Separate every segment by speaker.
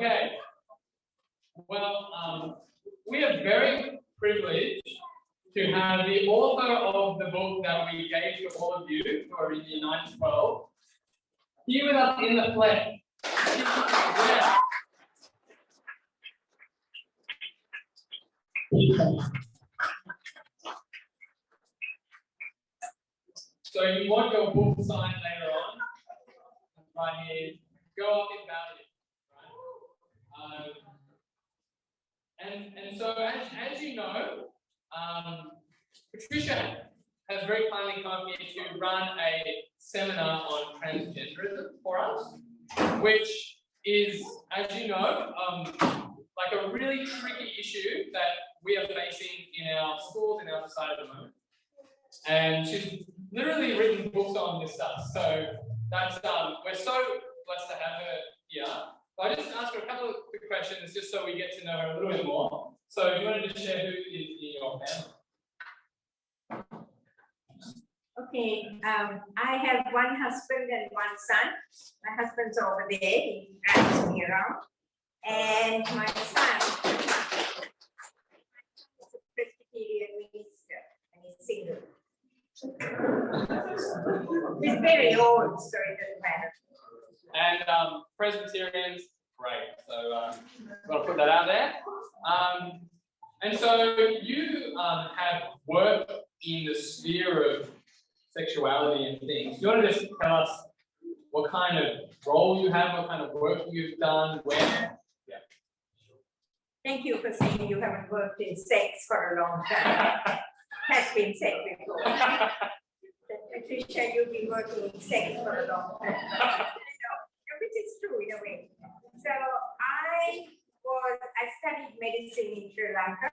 Speaker 1: Okay. Well, we are very privileged to have the author of the book that we gave to all of you who are in year 9 to 12 here with us in the flesh. Yeah. So you want your book signed later on, right here, go up in value, right? And so as you know, Patricia has very kindly come here to run a seminar on transgenderism for us, which is, as you know, like a really tricky issue that we are facing in our schools, in our society at the moment. And she's literally written books on this stuff. So that's we're so blessed to have her here. So I just asked her a couple of quick questions just so we get to know her a little bit more. So do you want to just share who is in your family?
Speaker 2: Okay, I have one husband and one son. My husband's over there, he drives me around. And my son is a Presbyterian minister and he's single. He's very old, so it doesn't matter.
Speaker 1: And Presbyterians, great. So I'm going to put that out there. And so you have worked in the sphere of sexuality and things. Do you want to just tell us what kind of role you have, what kind of work you've done, where? Yeah.
Speaker 2: Thank you for saying you haven't worked in sex for a long time. Has been said before. Patricia, you've been working in sex for a long time. Which is true in a way. So I studied medicine in Sri Lanka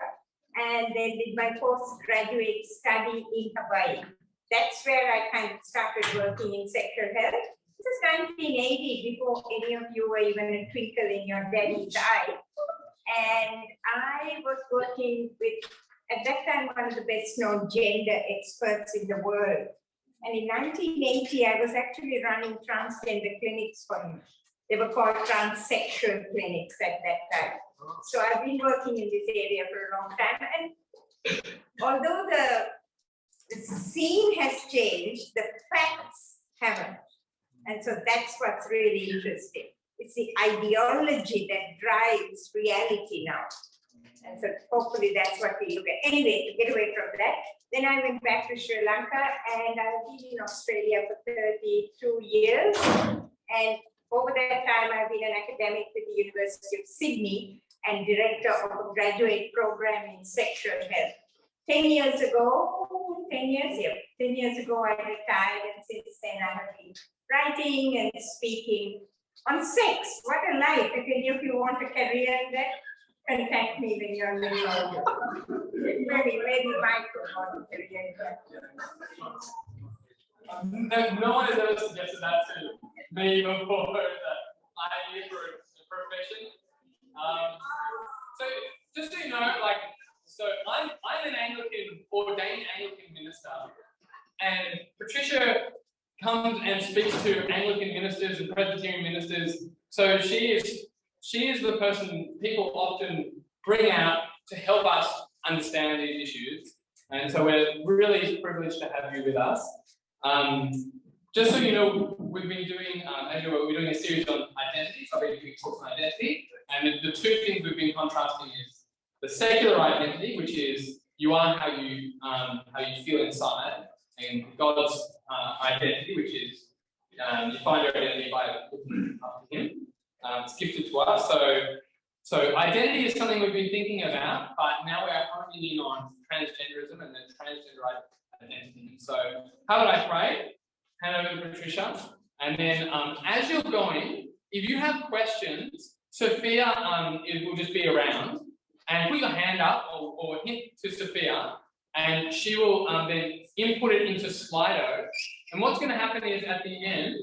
Speaker 2: and then did my postgraduate study in Hawaii. That's where I kind of started working in sexual health. This is 1980, before any of you were even a twinkle in your daddy's eye. And I was working with, at that time, one of the best known gender experts in the world. And in 1980, I was actually running transgender clinics for him. They were called transsexual clinics at that time. So I've been working in this area for a long time. And although the scene has changed, the facts haven't. And so that's what's really interesting. It's the ideology that drives reality now. And so hopefully that's what we look at. Anyway, to get away from that, then I went back to Sri Lanka and I've been in Australia for 32 years. And over that time, I've been an academic with the University of Sydney and director of a graduate program in sexual health. 10 years ago, I retired, and since then I have been writing and speaking on sex. What a life. If you want a career in that, contact me when you're a little older. Maybe Michael wants a career in that.
Speaker 1: No one has ever suggested that to me before, that I need for a profession. So just so you know, so I'm an ordained Anglican minister, and Patricia comes and speaks to Anglican ministers and Presbyterian ministers. So she is the person people often bring out to help us understand these issues. And so we're really privileged to have you with us. Just so you know, we've been doing, we're doing a series on identity. So I've been doing talks on identity. And the two things we've been contrasting is the secular identity, which is you are how you feel inside, and God's identity, which is you find your identity by looking up to Him. It's gifted to us. So identity is something we've been thinking about, but now we're honing in on transgenderism and the transgender identity. So how would I pray? Hand over to Patricia, and then as you're going, if you have questions, Sophia will just be around, and put your hand up or hint to Sophia, and she will then input it into Slido. And what's going to happen is at the end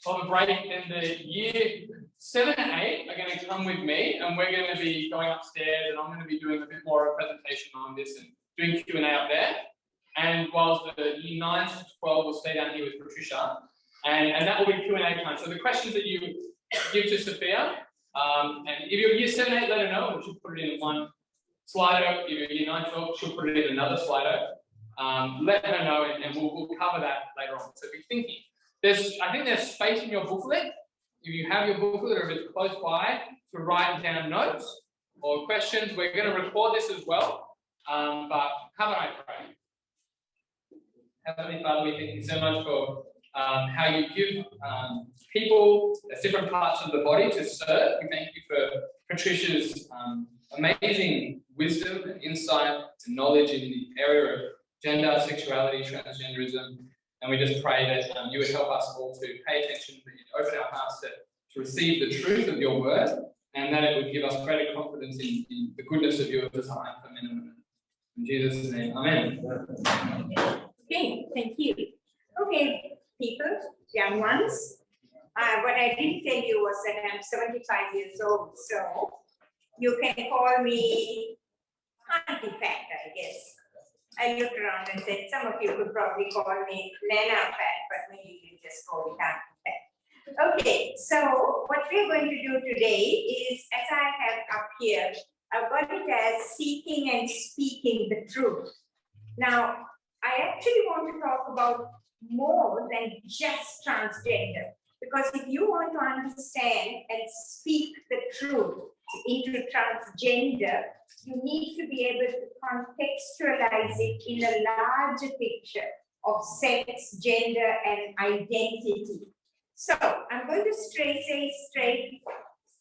Speaker 1: of the break, then the year 7 and 8 are going to come with me, and we're going to be going upstairs, and I'm going to be doing a bit more of a presentation on this and doing Q&A up there. And whilst the year 9 to 12 will stay down here with Patricia, and that will be Q&A time. So the questions that you give to Sophia, And if you're year 7, 8, let her know, and she'll put it in one Slido. If you're year 9, 12, she'll put it in another Slido. Let her know, and we'll cover that later on. So be thinking. I think there's space in your booklet. If you have your booklet or if it's close by, to write down notes or questions. We're going to record this as well. But how about I pray? Heavenly Father, we thank you so much for how you give people at different parts of the body to serve. We thank you for Patricia's amazing wisdom and insight and knowledge in the area of gender, sexuality, transgenderism. And we just pray that you would help us all to pay attention, that you'd open our hearts to receive the truth of your word, and that it would give us greater confidence in the goodness of your design for men and women. In Jesus' name, amen.
Speaker 2: Okay, thank you. Okay, people, young ones, what I didn't tell you was that I'm 75 years old, so you can call me Auntie Pat, I guess. I looked around and said, some of you could probably call me Nana Pat, but maybe you just call me Auntie Pat. Okay, so what we're going to do today is, as I have up here, I've got it as seeking and speaking the truth. Now, I actually want to talk about more than just transgender, because if you want to understand and speak the truth into transgender, you need to be able to contextualize it in a larger picture of sex, gender, and identity. So I'm going to say straight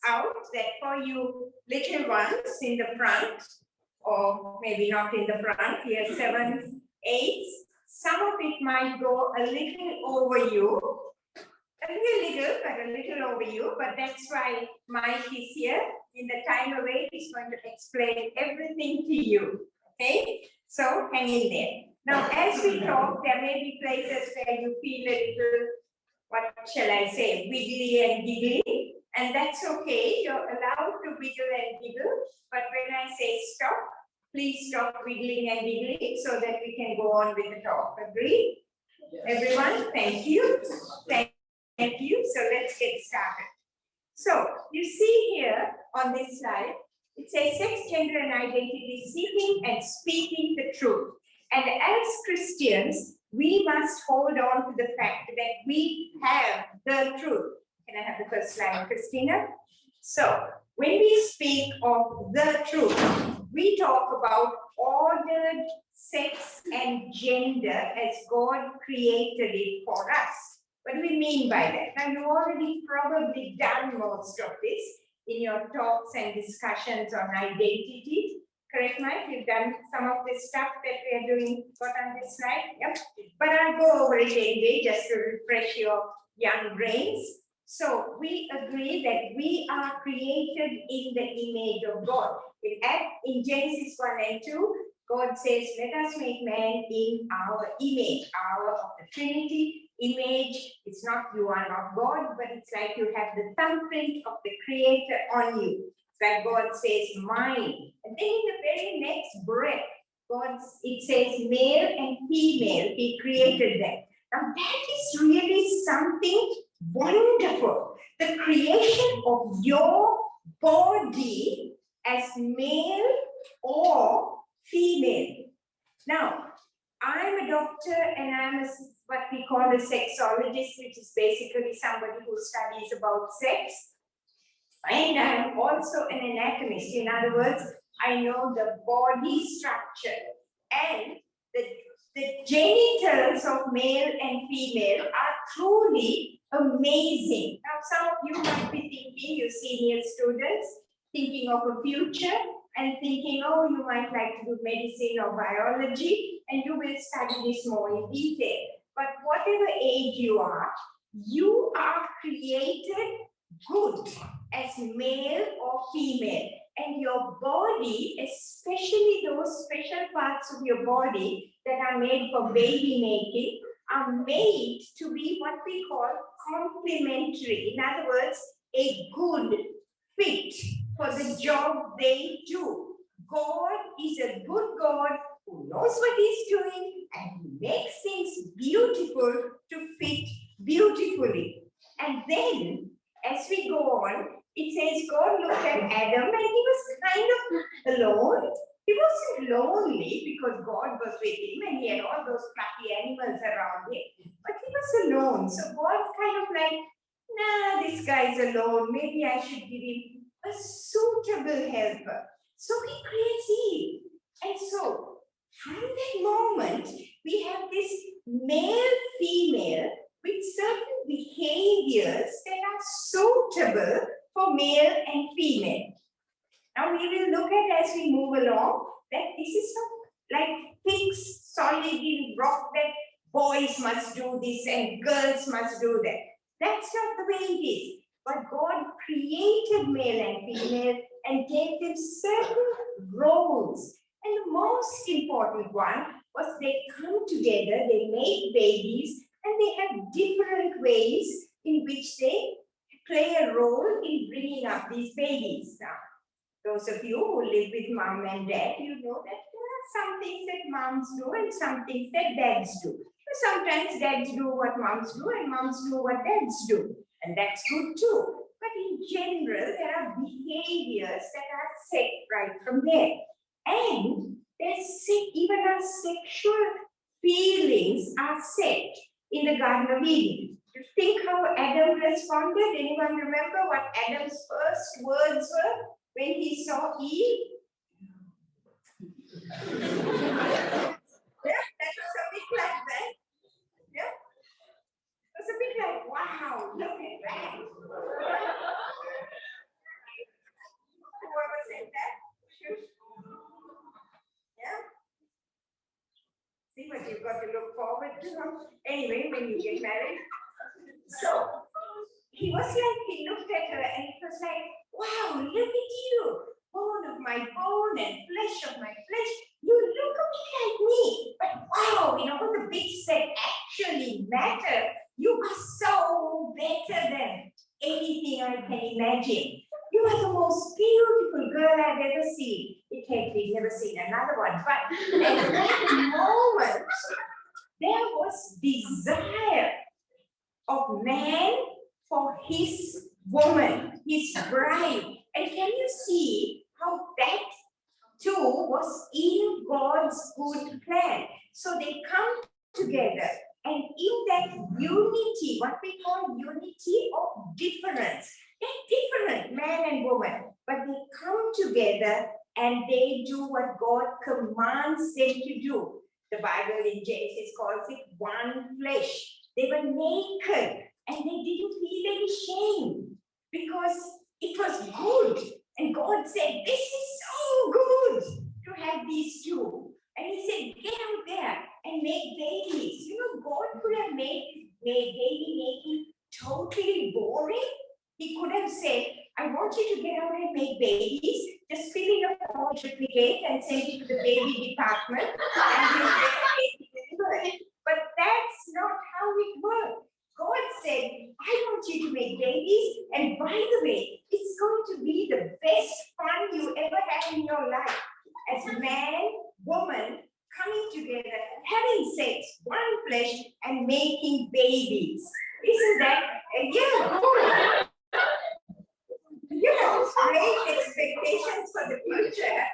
Speaker 2: out that for you little ones in the front, or maybe not in the front, year 7s, 8s, some of it might go a little over you, but a little over you, but that's why Mike is here. In the time away, he's going to explain everything to you, okay? So hang in there. Now, as we talk, there may be places where you feel a little, what shall I say, wiggly and giggly, and that's okay. You're allowed to wiggle and giggle, but when I say stop, please stop wiggling and giggling so that we can go on with the talk. Agree? Yes. Everyone, thank you. Thank you. So let's get started. So you see here on this slide, it says sex, gender, and identity, seeking and speaking the truth. And as Christians, we must hold on to the fact that we have the truth. Can I have the first slide, Christina? So when we speak of the truth, we talk about ordered sex and gender as God created it for us. What do we mean by that? Now, you've already probably done most of this in your talks and discussions on identity. Correct, Mike? You've done some of this stuff that we are doing, got on this slide? Yep. But I'll go over it anyway, just to refresh your young brains. So we agree that we are created in the image of God. In Genesis 1 and 2, God says, let us make man in our image, our of the Trinity. Image, it's not, you are not God, but it's like you have the thumbprint of the Creator on you. It's like God says, mine. And then in the very next breath, it says male and female, He created them. Now that is really something wonderful. The creation of your body as male or female. Now, I'm a doctor and I'm what we call a sexologist, which is basically somebody who studies about sex. And I'm also an anatomist. In other words, I know the body structure and the genitals of male and female are truly amazing. Now, some of you might be thinking, you senior students, thinking of a future and thinking, oh, you might like to do medicine or biology, and you will study this more in detail. But whatever age you are created good as male or female. And your body, especially those special parts of your body that are made for baby making, are made to be what we call complementary. In other words, a good fit for the job they do. God is a good God who knows what He's doing and He makes things beautiful to fit beautifully. And then, as we go on, it says God looked at Adam and he was kind of alone. He wasn't lonely because God was with him and he had all those fluffy animals around him, but he was alone. So God's kind of like, nah, this guy's alone. Maybe I should give him a suitable helper. So he creates Eve. And so from that moment, we have this male-female with certain behaviors that are suitable for male and female. Now we will look at as we move along that this is not like fixed, solid in rock that boys must do this and girls must do that. That's not the way it is. But God created male and female and gave them certain roles. And the most important one was they come together, they make babies, and they have different ways in which they play a role in bringing up these babies. Now, those of you who live with mom and dad, you know that there are some things that moms do and some things that dads do. Sometimes dads do what moms do and moms do what dads do. And that's good too. But in general, there are behaviors that are set right from there. And even our sexual feelings are set in the Garden of Eden. You think how Adam responded? Anyone remember what Adam's first words were when he saw Eve? Yeah, that was a bit like that. Yeah? It was a bit like, wow, look at that. Whoever said that? Yeah? See what you've got to look forward to. Anyway, when you get married. So, he was like, he looked at her and it was like, wow, look at you. Bone of my bone and flesh of my flesh. You look a bit like me. But wow, in all the bits that actually matter, you are so better than anything I can imagine. You are the most beautiful girl I've ever seen. We've never seen another one. But at that moment, there was desire of man for his woman, his bride. And can you see how that too was in God's good plan? So they come together, and in that unity, what we call unity of difference, they're different, man and woman, but they come together and they do what God commands them to do. The Bible in Genesis calls it one flesh. They were naked and they didn't feel any shame because it was good. And God said, this is so good to have these two. And he said, get out there and make babies. You know, God could have made baby making totally boring. He could have said, I want you to get out and make babies. Just fill in a form certificate and send it to the baby department. And you'll get a baby delivered. But that's not how it worked. God said, I want you to make babies. And by the way, it's going to be the best fun you ever had in your life. As man, woman, coming together, having sex, one flesh, and making babies. Isn't that, yeah, good. You know, great expectations for the future,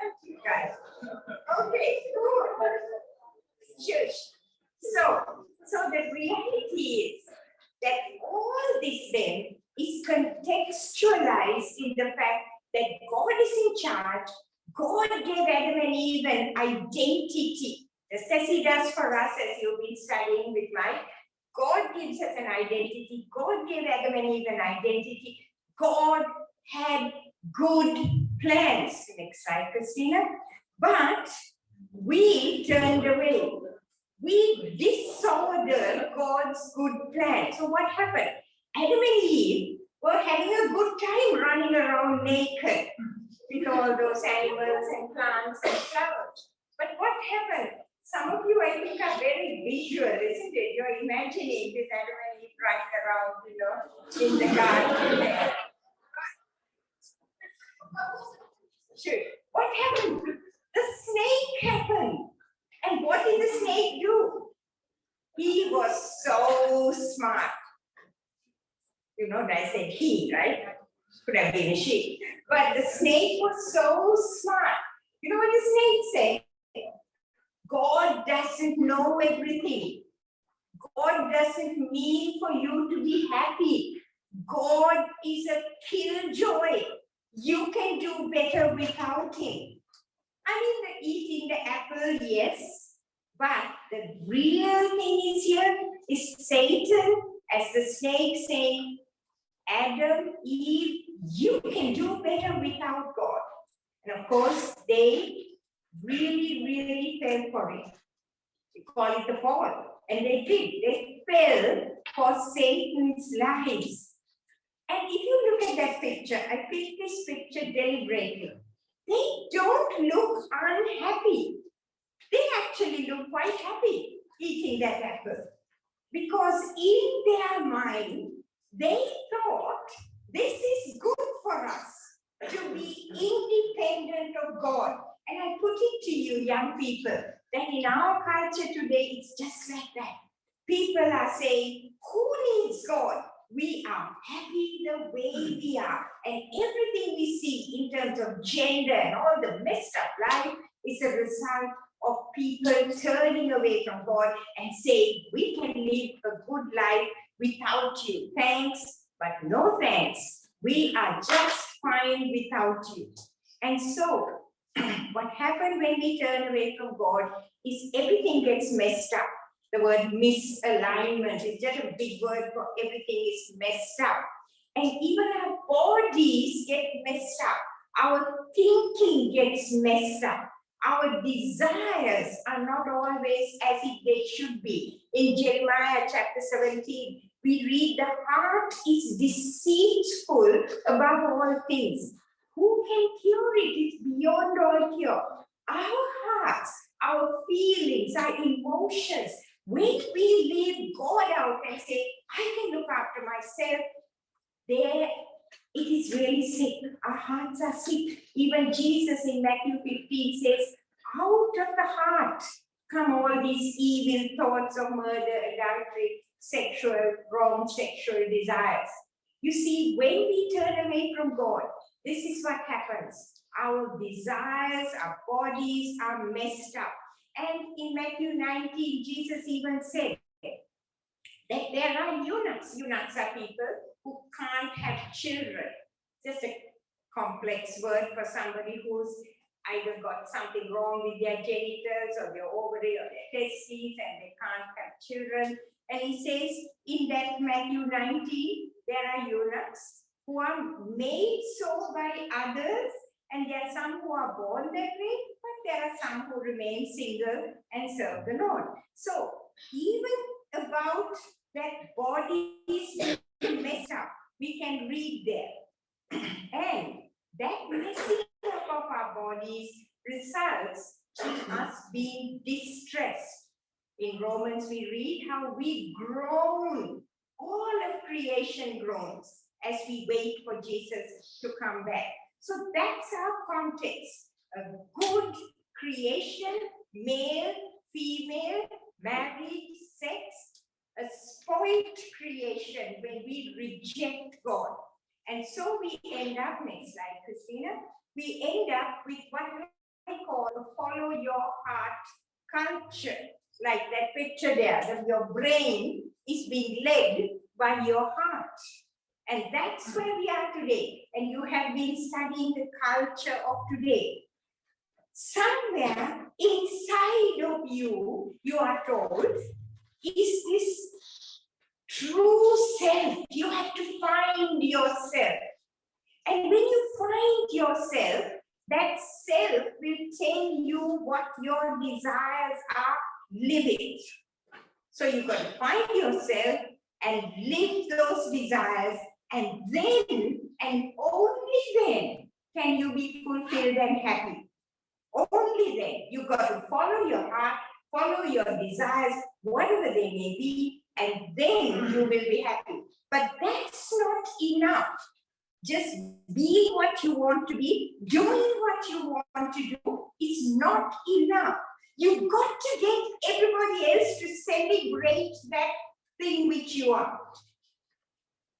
Speaker 2: guys. Okay, good. Shush. So the reality is that all this then is contextualized in the fact that God is in charge. God gave Adam and Eve an identity, just as he does for us, as you've been studying with Mike. God gives us an identity. God gave Adam and Eve an identity. God had good plans. Next slide, Christina. But we turned away. We disordered God's good plan. So what happened? Adam and Eve were having a good time running around naked with all those animals and plants and flowers. But what happened? Some of you, I think, are very visual, isn't it? You're imagining this Adam and Eve running around, in the garden. Sure. What happened? The snake happened. And what did the snake do? He was so smart. You know, I said he, right? Could have been a sheep. But the snake was so smart. You know what the snake said? God doesn't know everything. God doesn't mean for you to be happy. God is a killjoy. You can do better without him. I mean, the eating the apple, yes. But the real thing is here is Satan, as the snake saying, Adam, Eve, you can do better without God. And of course, they really fell for it. We call it the fall. And they did. They fell for Satan's lies. And if you look at that picture, I picked this picture deliberately. They don't look unhappy. They actually look quite happy eating that apple. Because in their mind, they thought this is good for us to be independent of God. And I put it to you, young people, that in our culture today, it's just like that. People are saying, who needs God? We are happy the way we are. And everything we see in terms of gender and all the messed up life is a result of people turning away from God and saying, we can live a good life without you. Thanks, but no thanks. We are just fine without you. And so, what happened when we turn away from God is everything gets messed up. The word misalignment is just a big word for everything is messed up. And even our bodies get messed up. Our thinking gets messed up. Our desires are not always as if they should be. In Jeremiah chapter 17, we read the heart is deceitful above all things. Who can cure it? It's beyond all cure. Our hearts, our feelings, our emotions, when we leave God out and say, I can look after myself, there it is really sick. Our hearts are sick. Even Jesus in Matthew 15 says, out of the heart come all these evil thoughts of murder, adultery, wrong sexual desires. You see, when we turn away from God, this is what happens. Our desires, our bodies are messed up. And in Matthew 19, Jesus even said that there are eunuchs. Eunuchs are people who can't have children. Just a complex word for somebody who's either got something wrong with their genitals or their ovary or their testes and they can't have children. And he says in that Matthew 19, there are eunuchs who are made so by others, and there are some who are born that way, but there are some who remain single and serve the Lord. So even about that bodies messed up, we can read there. And that messing up of our bodies results in us being distressed. In Romans, we read how we groan, all of creation groans as we wait for Jesus to come back. So that's our context. A good creation, male, female, married, sex, a spoiled creation when we reject God. And so we end up, next slide, Christina, we end up with what I call a follow your heart culture. Like that picture there, that your brain is being led by your heart. And that's where we are today. And you have been studying the culture of today. Somewhere inside of you, you are told, is this true self. You have to find yourself. And when you find yourself, that self will tell you what your desires are. Live it. So you've got to find yourself and live those desires, and then, and only then, can you be fulfilled and happy. Only then. You've got to follow your heart, follow your desires, whatever they may be, and then you will be happy. But that's not enough. Just being what you want to be, doing what you want to do is not enough. You've got to get everybody else to celebrate that thing which you are.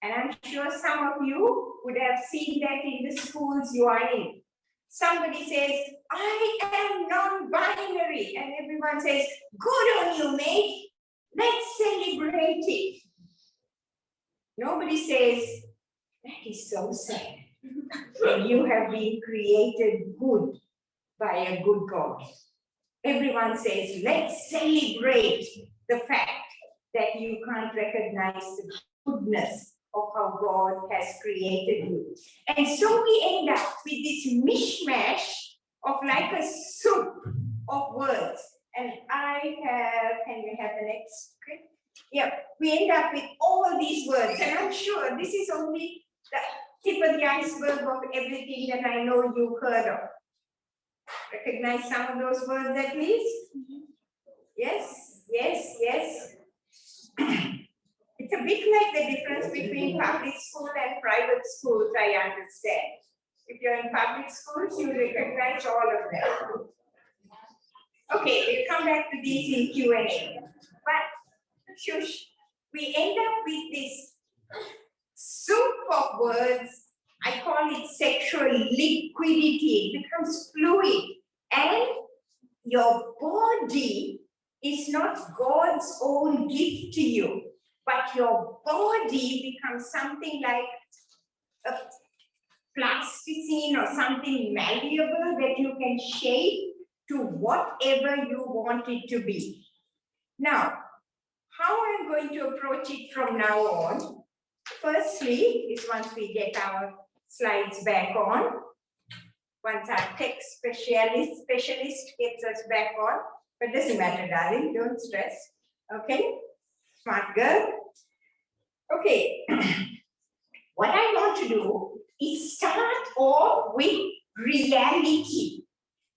Speaker 2: And I'm sure some of you would have seen that in the schools you are in. Somebody says, I am non-binary. And everyone says, good on you, mate. Let's celebrate it. Nobody says, that is so sad. When you have been created good by a good God. Everyone says, let's celebrate the fact that you can't recognize the goodness of how God has created you. And so we end up with this mishmash of like a soup of words. And can we have the next script? Yeah, we end up with all these words. And I'm sure this is only the tip of the iceberg of everything that I know you've heard of. Recognize some of those words at least? Yes, yes, yes. It's a bit like the difference between public school and private schools, I understand. If you're in public schools, you recognize all of them. Okay, we'll come back to these in Q&A. But, shush, we end up with this soup of words. I call it sexual liquidity. It becomes fluid. And your body is not God's own gift to you, but your body becomes something like a plasticine or something malleable that you can shape to whatever you want it to be. Now, how I'm going to approach it from now on, firstly, is once we get our slides back on, once our tech specialist gets us back on, but doesn't matter, darling, don't stress, okay? Smart girl. Okay, what I want to do is start off with reality.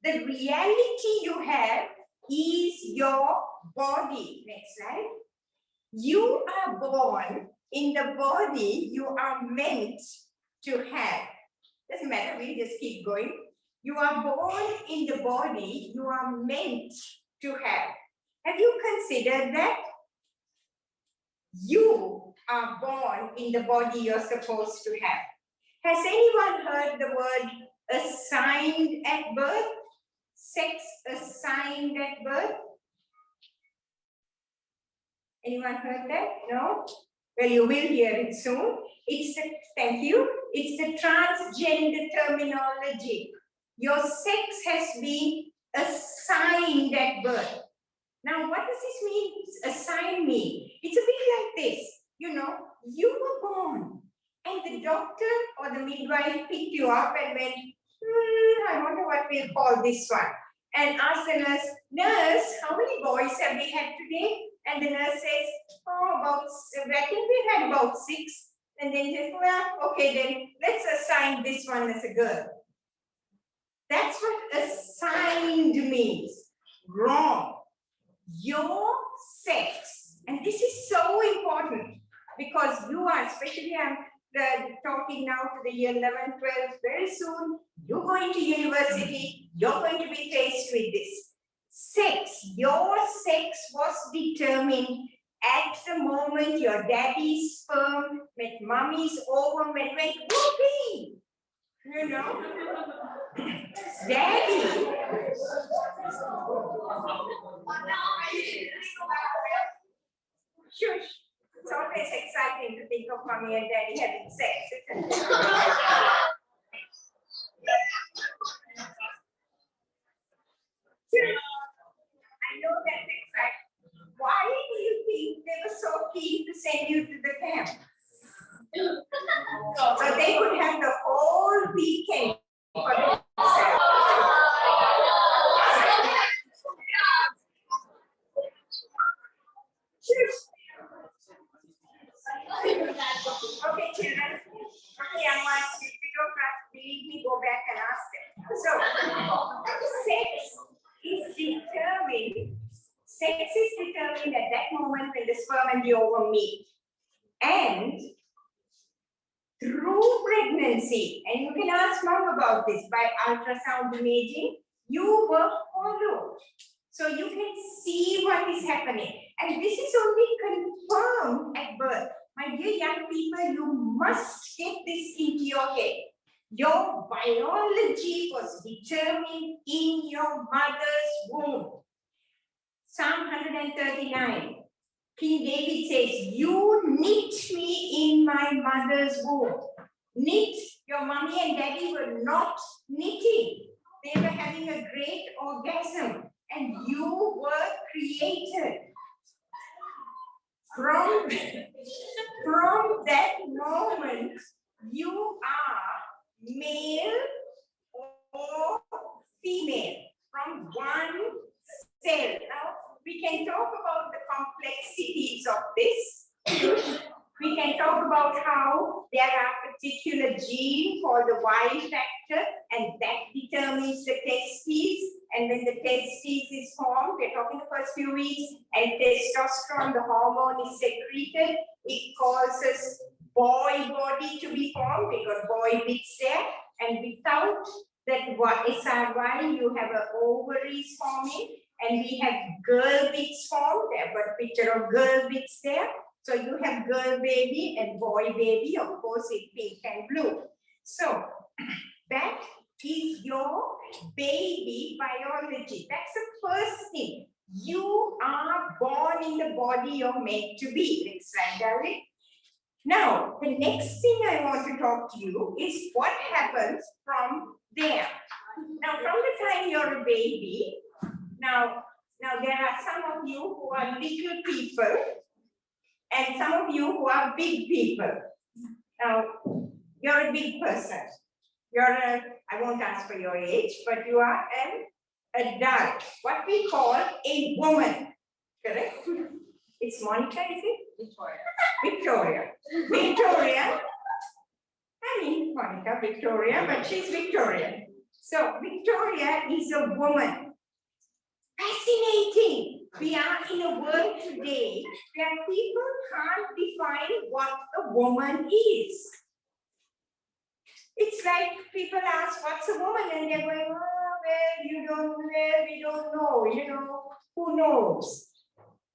Speaker 2: The reality you have is your body. Next slide. You are born in the body you are meant to have. Doesn't matter, we just keep going. You are born in the body you are meant to have. Have you considered that? You are born in the body you're supposed to have. Has anyone heard the word assigned at birth? Sex assigned at birth? Anyone heard that? No? Well, you will hear it soon. Thank you. It's the transgender terminology. Your sex has been assigned at birth. Now, what does this mean? Assign me. It's a bit like this. You know, you were born and the doctor or the midwife picked you up and went, I wonder what we'll call this one. And asked the nurse, how many boys have we had today? And the nurse says, I think we had about 6. And then says, well, okay, then let's assign this one as a girl. That's what assigned means. Wrong. Your sex, and this is so important because you are, especially I'm talking now to the year 11, 12, very soon, you're going to university, you're going to be faced with this. Sex, your sex was determined at the moment your daddy's sperm met mommy's ovum and went whoopee. You know? Daddy. Shush. It's always exciting to think of mommy and daddy having sex, isn't it? I know that's exciting. Why do you think they were so keen to send you to the camp? So they could have the whole weekend for themselves. Okay, children. Okay, young ones, if you don't believe me, go back and ask them. So, sex is determined at that moment when the sperm and the ovum meet. And through pregnancy, and you can ask mom about this, by ultrasound imaging, you were followed. So you can see what is happening. And this is only confirmed at birth. My dear young people, you must get this into your head. Your biology was determined in your mother's womb. Psalm 139. King David says, you knit me in my mother's womb. Knit, your mommy and daddy were not knitting. They were having a great orgasm and you were created. From that moment, you are male or female from one cell. Now, we can talk about the complexities of this. We can talk about how there are particular genes called the Y factor, and that determines the testes. And when the testes is formed, we're talking the first few weeks, and testosterone, the hormone, is secreted. It causes boy body to be formed. We got boy bits there, and without that SRY, you have an ovaries forming, and we have girl bits formed. There, but picture of girl bits there. So you have girl baby and boy baby, of course, in pink and blue. So that is your baby biology. That's the first thing. You are born in the body you're meant to be. Next slide, darling. Now, the next thing I want to talk to you is what happens from there. Now, from the time you're a baby, now there are some of you who are little people, and some of you who are big people. Now, you're a big person. I won't ask for your age, but you are an adult. What we call a woman. Correct? It's Monica, is it? Victoria. Victoria. I mean, Monica, Victoria, but she's Victoria. So, Victoria is a woman. Fascinating. We are in a world today where people can't define what a woman is. It's like people ask, what's a woman? And they're going, oh, we don't know, who knows?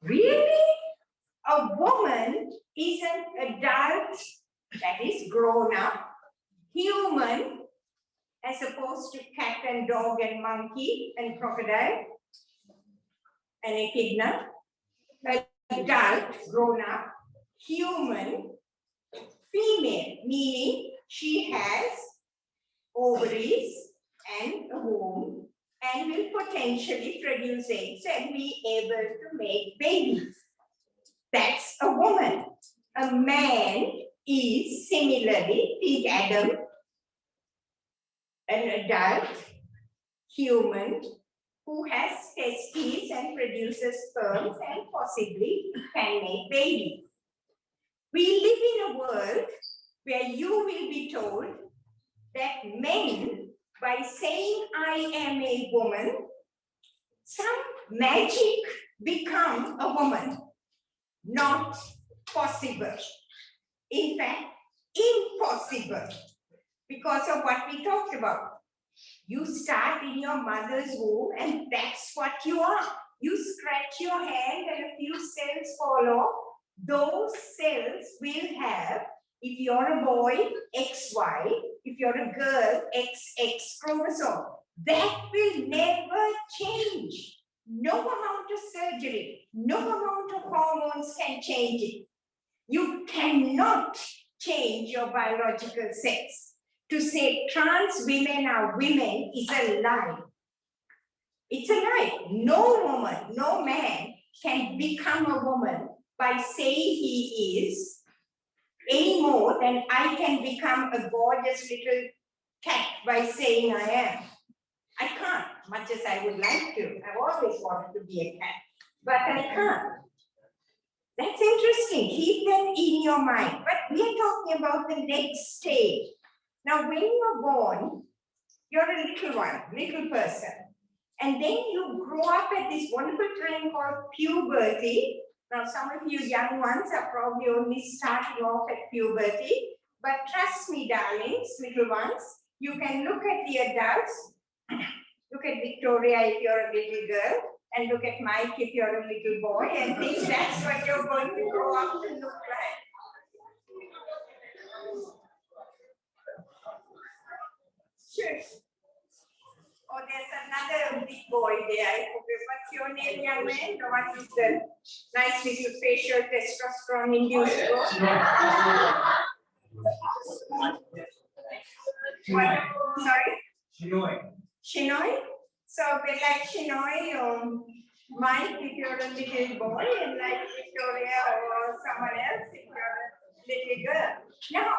Speaker 2: Really? A woman is an adult, that is grown up, human, as opposed to cat and dog and monkey and crocodile. An echidna, adult, grown up, human, female, meaning she has ovaries and a womb and will potentially produce eggs and be able to make babies. That's a woman. A man is similarly, Big Adam, an adult, human, who has testes and produces sperms and possibly can make babies. We live in a world where you will be told that men, by saying I am a woman, some magic become a woman. Not possible. In fact, impossible. Because of what we talked about. You start in your mother's womb and that's what you are. You scratch your hand and a few cells fall off. Those cells will have, if you're a boy, XY, if you're a girl, XX chromosome. That will never change. No amount of surgery, no amount of hormones can change it. You cannot change your biological sex. To say trans women are women is a lie. It's a lie. No woman, no man can become a woman by saying he is any more than I can become a gorgeous little cat by saying I am. I can't, much as I would like to. I've always wanted to be a cat, but I can't. That's interesting. Keep that in your mind. But we are talking about the next stage. Now, when you're born, you're a little one, little person. And then you grow up at this wonderful time called puberty. Now, some of you young ones are probably only starting off at puberty. But trust me, darlings, little ones, you can look at the adults. Look at Victoria if you're a little girl. And look at Mike if you're a little boy. And think that's what you're going to grow up to look like. Shush. Oh, there's another big boy there. What's your name, young man? What is the nice little facial testosterone induced growth? What? Sorry?
Speaker 3: Shinoy.
Speaker 2: Shinoy? So we like Shinoy or Mike if you're a little boy, and like Victoria or someone else if you're a little girl. Now,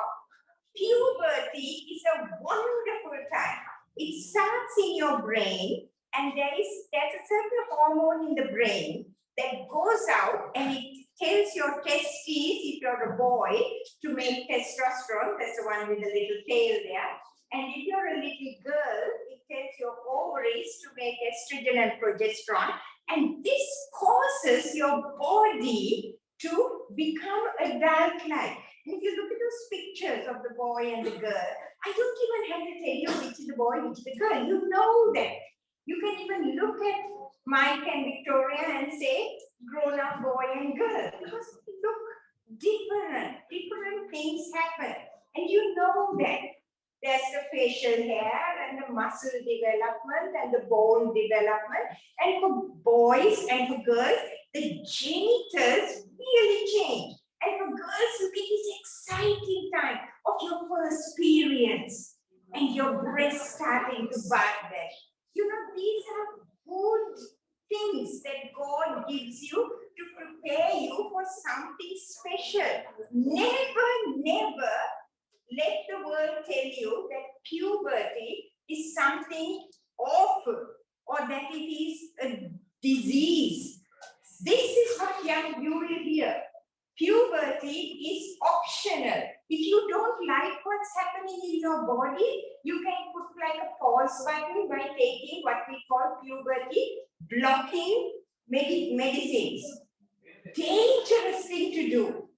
Speaker 2: puberty is a wonderful time. It starts in your brain, and there's a certain hormone in the brain that goes out and it tells your testes, if you're a boy, to make testosterone. That's the one with the little tail there. And if you're a little girl, it tells your ovaries to make estrogen and progesterone. And this causes your body to become adult-like. If you look at those pictures of the boy and the girl, I don't even have to tell you which is the boy, which is the girl. You know that. You can even look at Mike and Victoria and say, grown-up boy and girl, because they look different. Different things happen. And you know that. There's the facial hair and the muscle development and the bone development. And for boys and for girls, the genitals really change. And for girls, you get this exciting time of your first experience and your breast starting to bud there. You know, these are good things that God gives you to prepare you for something special. Never let the world tell you that puberty is something awful or that it is a disease. This is what you will hear. Puberty is optional. If you don't like what's happening in your body, you can put like a pause button by taking what we call puberty blocking medicines. Dangerous thing to do.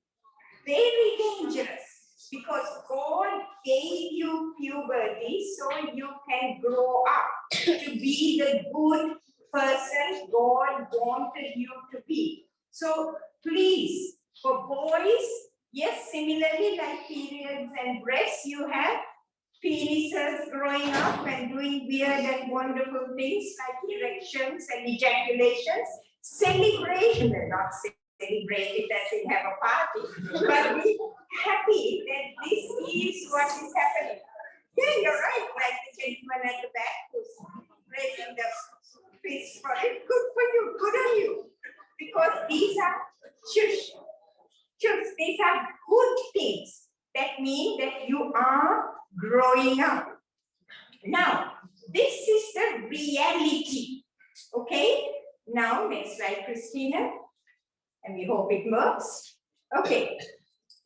Speaker 2: Very dangerous. Because God gave you puberty so you can grow up to be the good person God wanted you to be. So please, for boys, yes, similarly like periods and breasts, you have penises growing up and doing weird and wonderful things like erections and ejaculations. Celebration, not celebrate it as in have a party, but be happy that this is what is happening. Yeah, you're right, like the gentleman at the back who's raising the fist for it. Good for you, good on you. Because these are these are good things that mean that you are growing up. Now, this is the reality. Okay? Now, next slide, Christina. And we hope it works. Okay.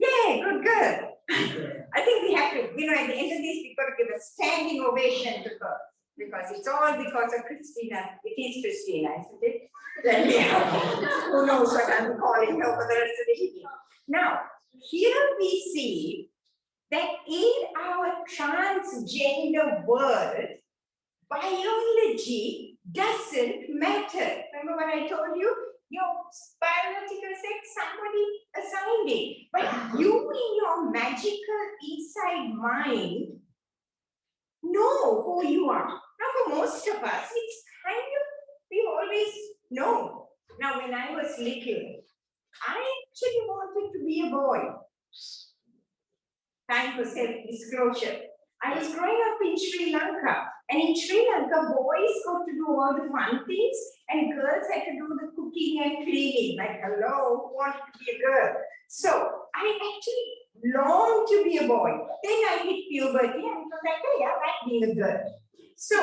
Speaker 2: Yay, good girl. I think we have to, at the end of this, we've got to give a standing ovation to her. Because it's all because of Christina. It is Christina, isn't it? Then who knows what I'm calling her for the rest of the evening. Now, here we see that in our transgender world, biology doesn't matter. Remember what I told you? Your biological sex, somebody assigned it. But you in your magical inside mind know who you are. Now for most of us, it's kind of, we always know. Now when I was little, I actually wanted to be a boy. Time for self-disclosure. I was growing up in Sri Lanka. And in Sri Lanka, boys got to do all the fun things and girls had to do the cooking and cleaning. Like, hello, who wanted to be a girl? So I actually longed to be a boy. Then I hit puberty and I was like, oh yeah, I like being a girl. So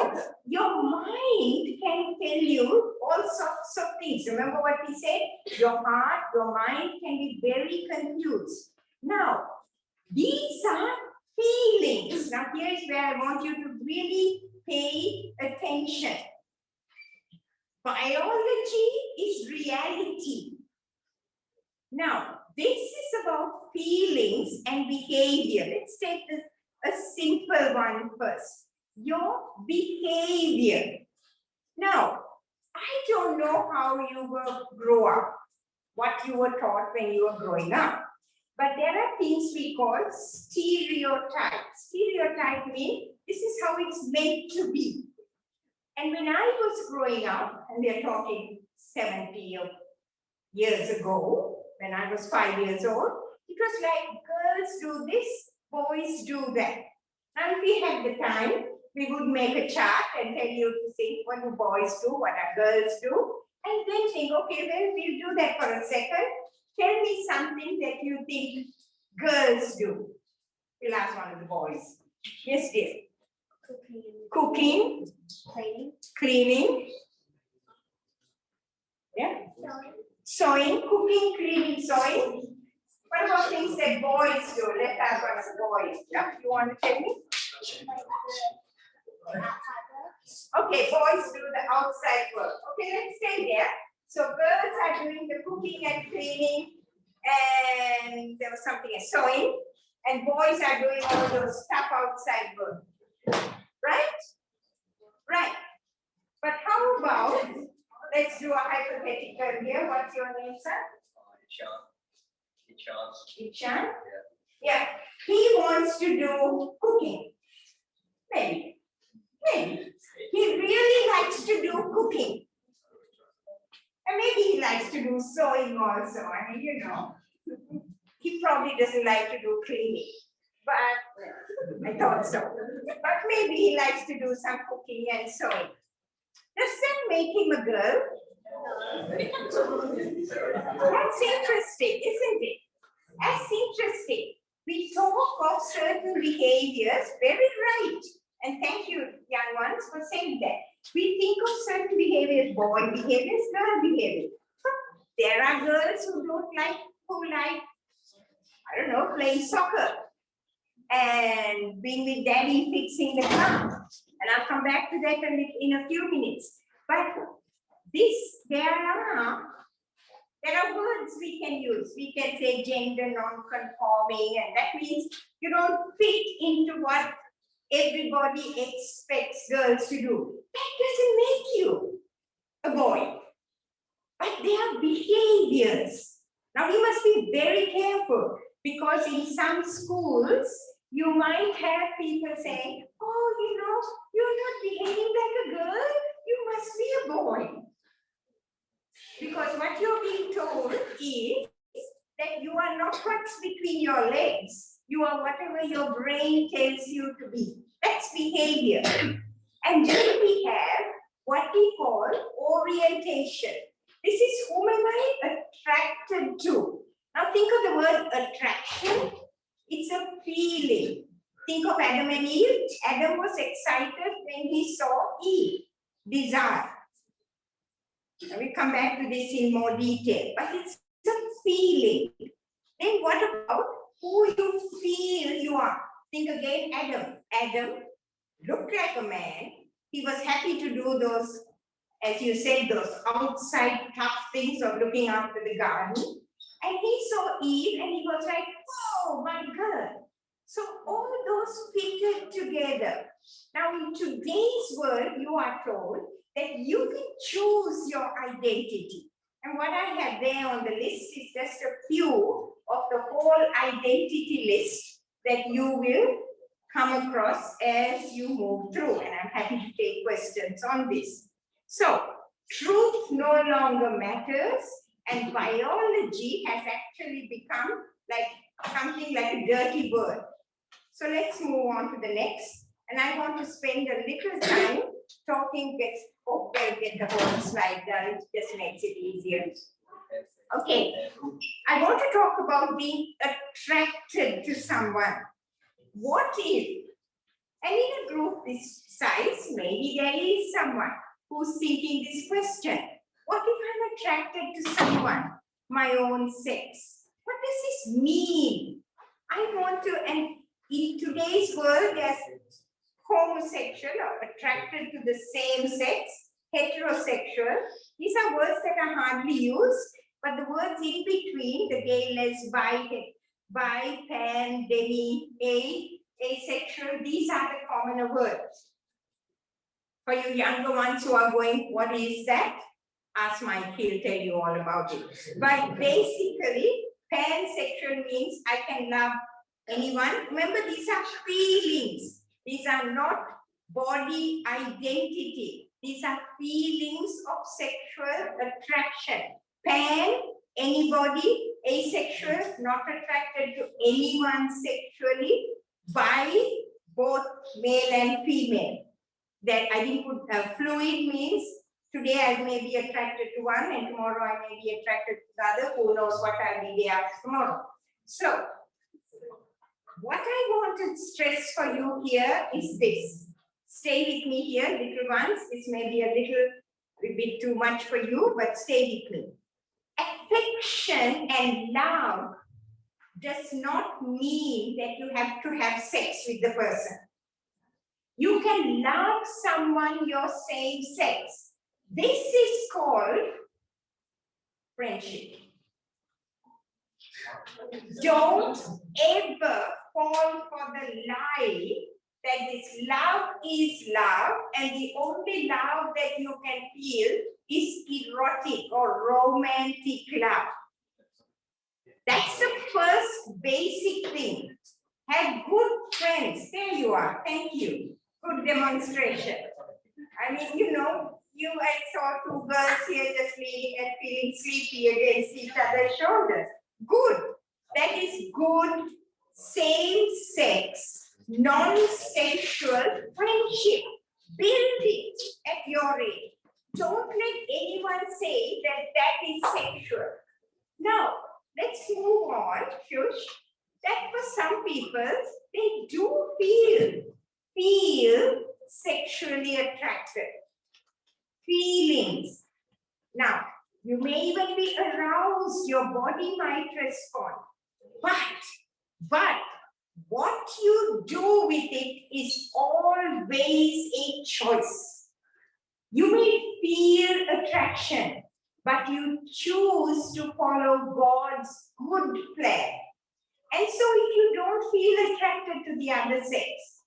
Speaker 2: your mind can tell you all sorts of things. Remember what we said? Your heart, your mind can be very confused. Now, these are feelings. Now here is where I want you to really pay attention. Biology is reality. Now, this is about feelings and behavior. Let's take a simple one first. Your behavior. Now, I don't know how you will grow up, what you were taught when you were growing up. But there are things we call stereotypes. Stereotype means This is how it's meant to be. And when I was growing up, and we are talking 70 years ago, when I was 5 years old, it was like girls do this, boys do that. Now, if we had the time, we would make a chart and tell you to see what do boys do, what are girls do, and then think, okay, well, we'll do that for a second. Tell me something that you think girls do. We'll ask one of the boys. Yes, dear. Cooking. Cleaning. Yeah. Sewing. Cooking, cleaning, sewing. What about things that boys do? Let's ask one of the boys. Yeah, you want to tell me? Okay, boys do the outside work. Okay, let's stay there. So girls are doing the cooking and cleaning, and there was something else, sewing, and boys are doing all those stuff outside work. Right? Right. But how about, let's do a hypothetical here. What's your name, sir? Ishan. Yeah. He wants to do cooking. Maybe. Maybe. He really likes to do cooking. And maybe he likes to do sewing also. I mean, you know. He probably doesn't like to do cleaning. But I thought so. But maybe he likes to do some cooking and sewing. Does that make him a girl? That's interesting, isn't it? That's interesting. We talk of certain behaviors, very right. And thank you, young ones, for saying that. We think of certain behaviors, boy behaviors, girl behaviors. There are girls who like, I don't know, playing soccer and being with daddy fixing the car. And I'll come back to that in a few minutes. But there are words we can use. We can say gender non-conforming, and that means you don't fit into what everybody expects girls to do. That doesn't make you a boy. But they are behaviors. Now we must be very careful, because in some schools, you might have people saying, oh, you know, you're not behaving like a girl, you must be a boy. Because what you're being told is that you are not what's between your legs. You are whatever your brain tells you to be. That's behavior. And then we have what we call orientation. This is whom am I attracted to? Now think of the word attraction. It's a feeling. Think of Adam and Eve. Adam was excited when he saw Eve. Desire. We'll come back to this in more detail. But it's a feeling. Then what about who you feel you are? Think again, Adam. Adam looked like a man. He was happy to do those, as you said, those outside tough things of looking after the garden. And he saw Eve and he was like, oh, my girl. So all those fitted together. Now in today's world, you are told that you can choose your identity. And what I have there on the list is just a few of the whole identity list that you will come across as you move through. And I'm happy to take questions on this. So truth no longer matters, and biology has actually become like something like a dirty word. So let's move on to the next. And I want to spend a little time talking, get the whole slide done. It just makes it easier. Okay, I want to talk about being attracted to someone. What if, and in a group this size, maybe there is someone who's thinking this question. What if I'm attracted to someone, my own sex? What does this mean? I want to, and in today's world, there's homosexual or attracted to the same sex, heterosexual. These are words that are hardly used, but the words in between, the gay, les, bi, pan, demi, asexual, these are the commoner words. For you younger ones who are going, what is that? Ask Mike, he'll tell you all about it. But basically, pansexual means I can love anyone. Remember, these are feelings. These are not body identity. These are feelings of sexual attraction. Pan, anybody, asexual, not attracted to anyone sexually, bi, both male and female. That I didn't put fluid means today I may be attracted to one and tomorrow I may be attracted to the other. Who knows what I'll be day after tomorrow. So, what I want to stress for you here is this. Stay with me here, little ones. This may be a bit too much for you, but stay with me. Affection and love does not mean that you have to have sex with the person. You can love someone your same sex. This is called friendship. Don't ever fall for the lie that this love is love and the only love that you can feel is erotic or romantic love. That's the first basic thing. Have good friends. There you are. Thank you. Good demonstration. I mean, you know, I saw two girls here just leaning and feeling sleepy against each other's shoulders. Good. That is good same-sex, non-sexual friendship. Build it at your age. Don't let anyone say that that is sexual. Now, let's move on, Shush. That for some people, they do feel sexually attracted. Feelings. Now, you may even be aroused, your body might respond. But what you do with it is always a choice. You may feel attraction, but you choose to follow God's good plan. And so if you don't feel attracted to the other sex,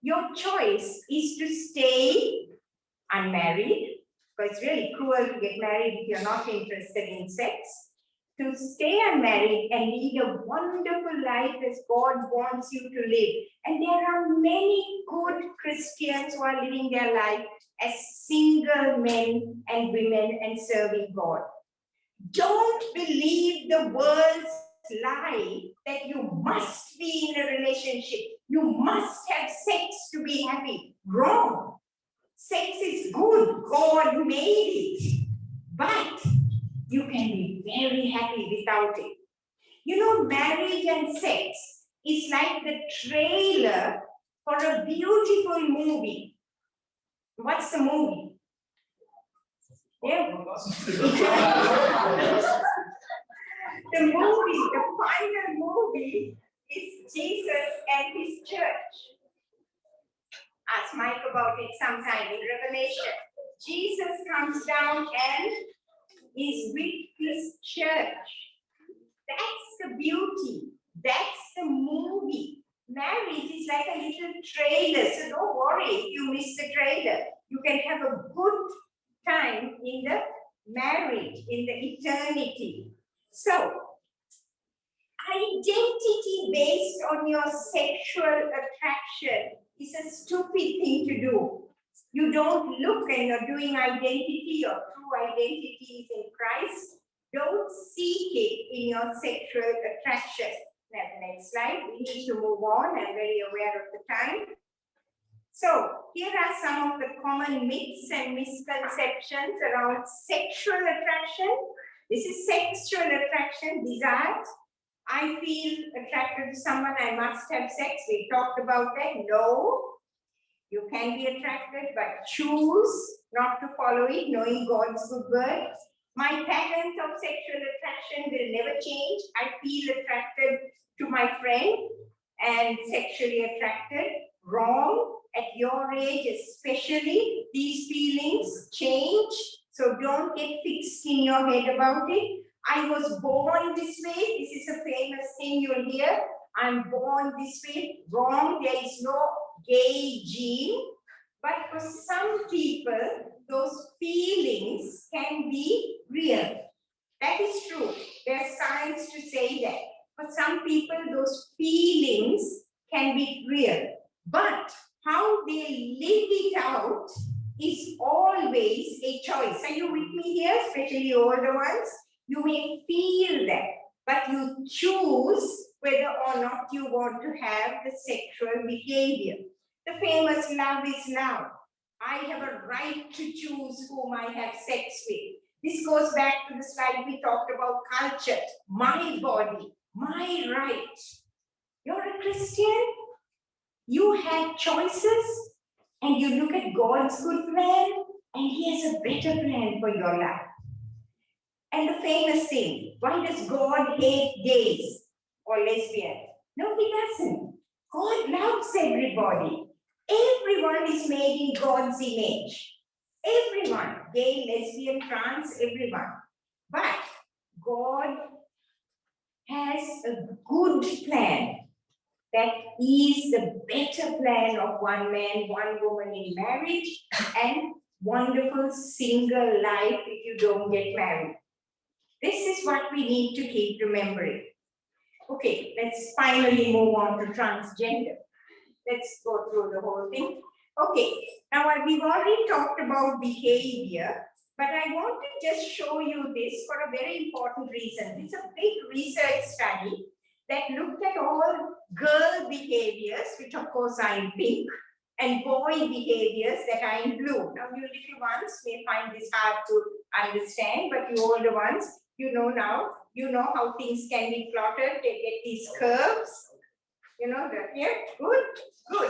Speaker 2: your choice is to stay unmarried, because it's really cruel to get married if you're not interested in sex, to stay unmarried and lead a wonderful life as God wants you to live. And there are many good Christians who are living their life as single men and women and serving God. Don't believe the world's lie that you must be in a relationship. You must have sex to be happy. Wrong. Sex is good. God made it. But you can be very happy without it. You know, marriage and sex is like the trailer for a beautiful movie. What's the movie? Yeah. The final movie is Jesus and his church. Ask Mike about it sometime in Revelation. Jesus comes down and is with his church. That's the beauty. That's the movie. Marriage is like a little trailer, so don't worry if you miss the trailer. You can have a good time in the marriage, in the eternity. So, identity based on your sexual attraction is a stupid thing to do. You don't look and you're doing identity, your true identity is in Christ. Don't seek it in your sexual attraction. Now, the next slide, we need to move on. I'm very aware of the time. So, here are some of the common myths and misconceptions around sexual attraction. This is sexual attraction, desires. I feel attracted to someone, I must have sex. We talked about that. No, you can be attracted, but choose not to follow it, knowing God's good word. My patterns of sexual attraction will never change. I feel attracted to my friend and sexually attracted. Wrong. At your age especially, these feelings change. So don't get fixed in your head about it. I was born this way. This is a famous thing you'll hear. I'm born this way. Wrong. There is no gay gene. But for some people, those feelings can be real. That is true. There's science to say that. For some people, those feelings can be real. But how they live it out is always a choice. Are you with me here, especially older ones? You may feel that, but you choose whether or not you want to have the sexual behavior. The famous love is love. I have a right to choose whom I have sex with. This goes back to the slide we talked about culture. My body, my right. You're a Christian. You have choices, and you look at God's good plan, and He has a better plan for your life. And the famous thing, why does God hate gays or lesbians? No, He doesn't. God loves everybody. Everyone is made in God's image. Everyone, gay, lesbian, trans, everyone. But God has a good plan. That is the better plan of one man, one woman in marriage, and wonderful single life if you don't get married. This is what we need to keep remembering. Okay, let's finally move on to transgender. Let's go through the whole thing. Okay, now we've already talked about behavior, but I want to just show you this for a very important reason. It's a big research study that looked at all girl behaviors, which of course are in pink, and boy behaviors that are in blue. Now, you little ones may find this hard to understand, but you older ones, you know now, you know how things can be plotted. They get these curves, you know, here, good.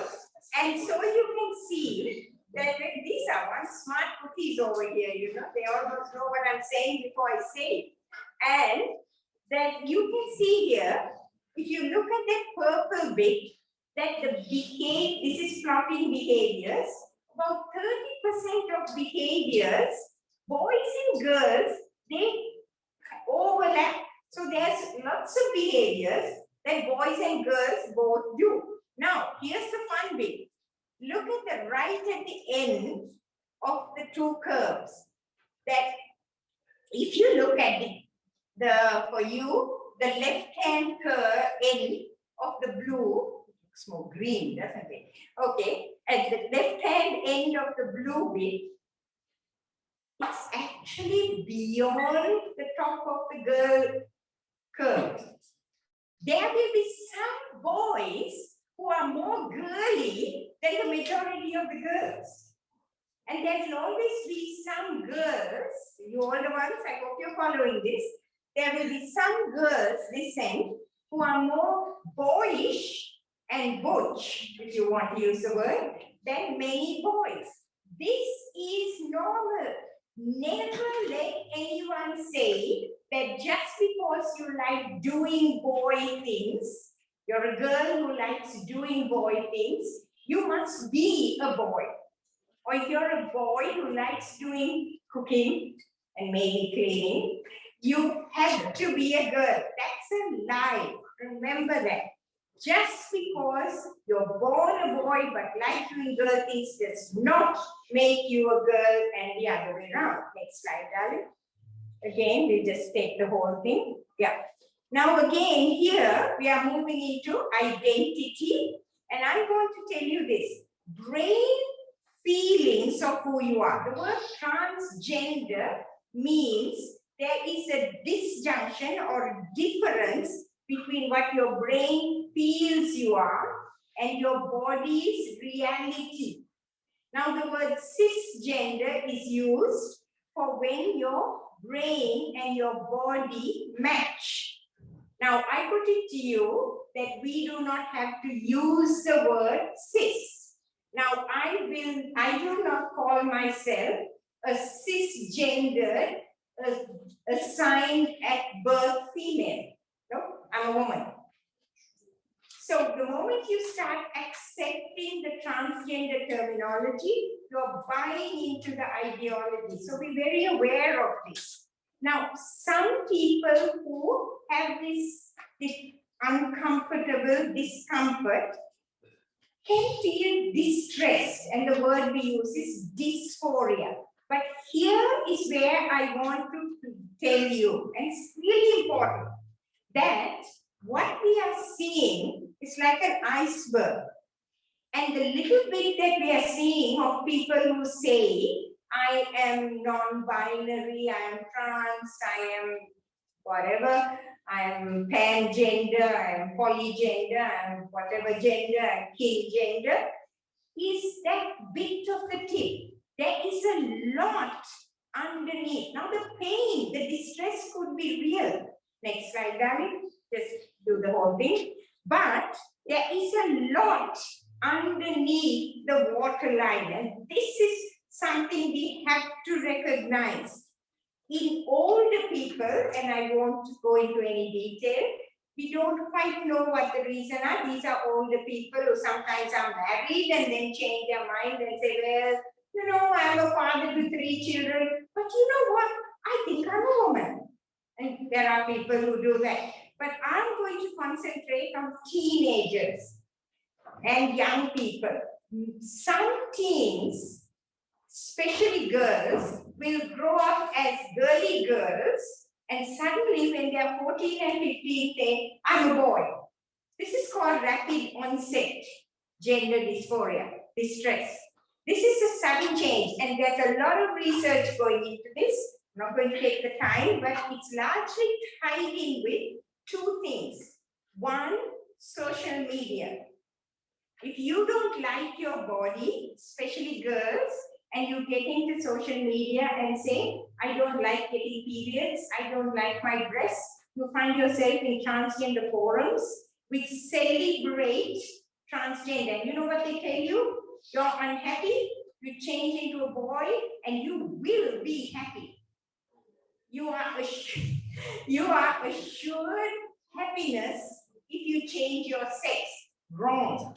Speaker 2: And so you can see that these are one smart cookies over here, you know, they almost know what I'm saying before I say it. And that you can see here, if you look at that purple bit, that the behavior, this is plotting behaviors, about 30% of behaviors, boys and girls, they overlap. So there's lots of behaviors that boys and girls both do. Now, here's the fun bit. Look at the right at the end of the two curves. That if you look at for you, the left-hand curve end of the blue, looks more green, doesn't it? Okay, at the left-hand end of the blue bit, it's actually beyond the top of the girl curve. There will be some boys who are more girly than the majority of the girls. And there will always be some girls, you older ones, I hope you're following this, there will be some girls, listen, who are more boyish and butch, if you want to use the word, than many boys. This is normal. Never let anyone say that just because you like doing boy things, you're a girl who likes doing boy things, you must be a boy. Or if you're a boy who likes doing cooking and maybe cleaning, you have to be a girl. That's a lie. Remember that. Just because you're born a boy but like doing girl things does not make you a girl and the other way around. Next slide, darling. Again, we just take the whole thing. Yeah. Now again, here we are moving into identity. And I'm going to tell you this. Brain feelings of who you are. The word transgender means there is a disjunction or a difference between what your brain feels you are and your body's reality. Now the word cisgender is used for when your brain and your body match. Now I put it to you that we do not have to use the word cis. Now I do not call myself a cisgendered, assigned at birth female. No, I'm a woman. So the moment you start accepting the transgender terminology, you're buying into the ideology. So be very aware of this. Now, some people who have this uncomfortable discomfort can feel distressed, and the word we use is dysphoria. But here is where I want to tell you, and it's really important, that what we are seeing is like an iceberg. And the little bit that we are seeing of people who say, I am non-binary, I am trans, I am whatever, I am pangender, I am polygender, I am whatever gender, I am king gender, is that bit of the tip. There is a lot underneath. Now the pain, the distress could be real. Next slide, darling. Just do the whole thing. But there is a lot underneath the waterline, and this is something we have to recognize. In older people, and I won't go into any detail, we don't quite know what the reason are. These are older people who sometimes are married and then change their mind and say, well, you know, I'm a father to 3 children, but you know what? I think I'm a woman. And there are people who do that. But I'm going to concentrate on teenagers and young people. Some teens, especially girls, will grow up as girly girls, and suddenly when they are 14 and 15, say, I'm a boy. This is called rapid onset gender dysphoria, distress. This is a sudden change, and there's a lot of research going into this. I'm not going to take the time, but it's largely tied in with 2 things. One, social media. If you don't like your body, especially girls, and you get into social media and say, I don't like getting periods, I don't like my breasts, you find yourself in transgender forums which celebrate transgender. You know what they tell you? You're unhappy, you change into a boy, and you will be happy. You are assured happiness if you change your sex. Wrong.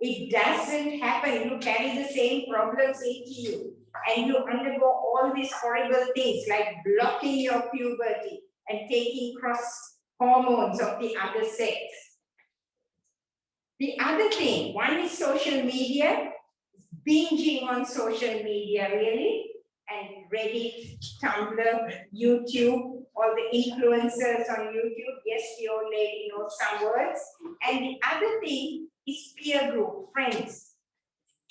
Speaker 2: It doesn't happen. You carry the same problems into you, and you undergo all these horrible things like blocking your puberty and taking cross hormones of the other sex. The other thing, one is social media, binging on social media really, and Reddit, Tumblr, YouTube, all the influencers on YouTube. Yes, the old lady knows some words. And the other thing is peer group, friends.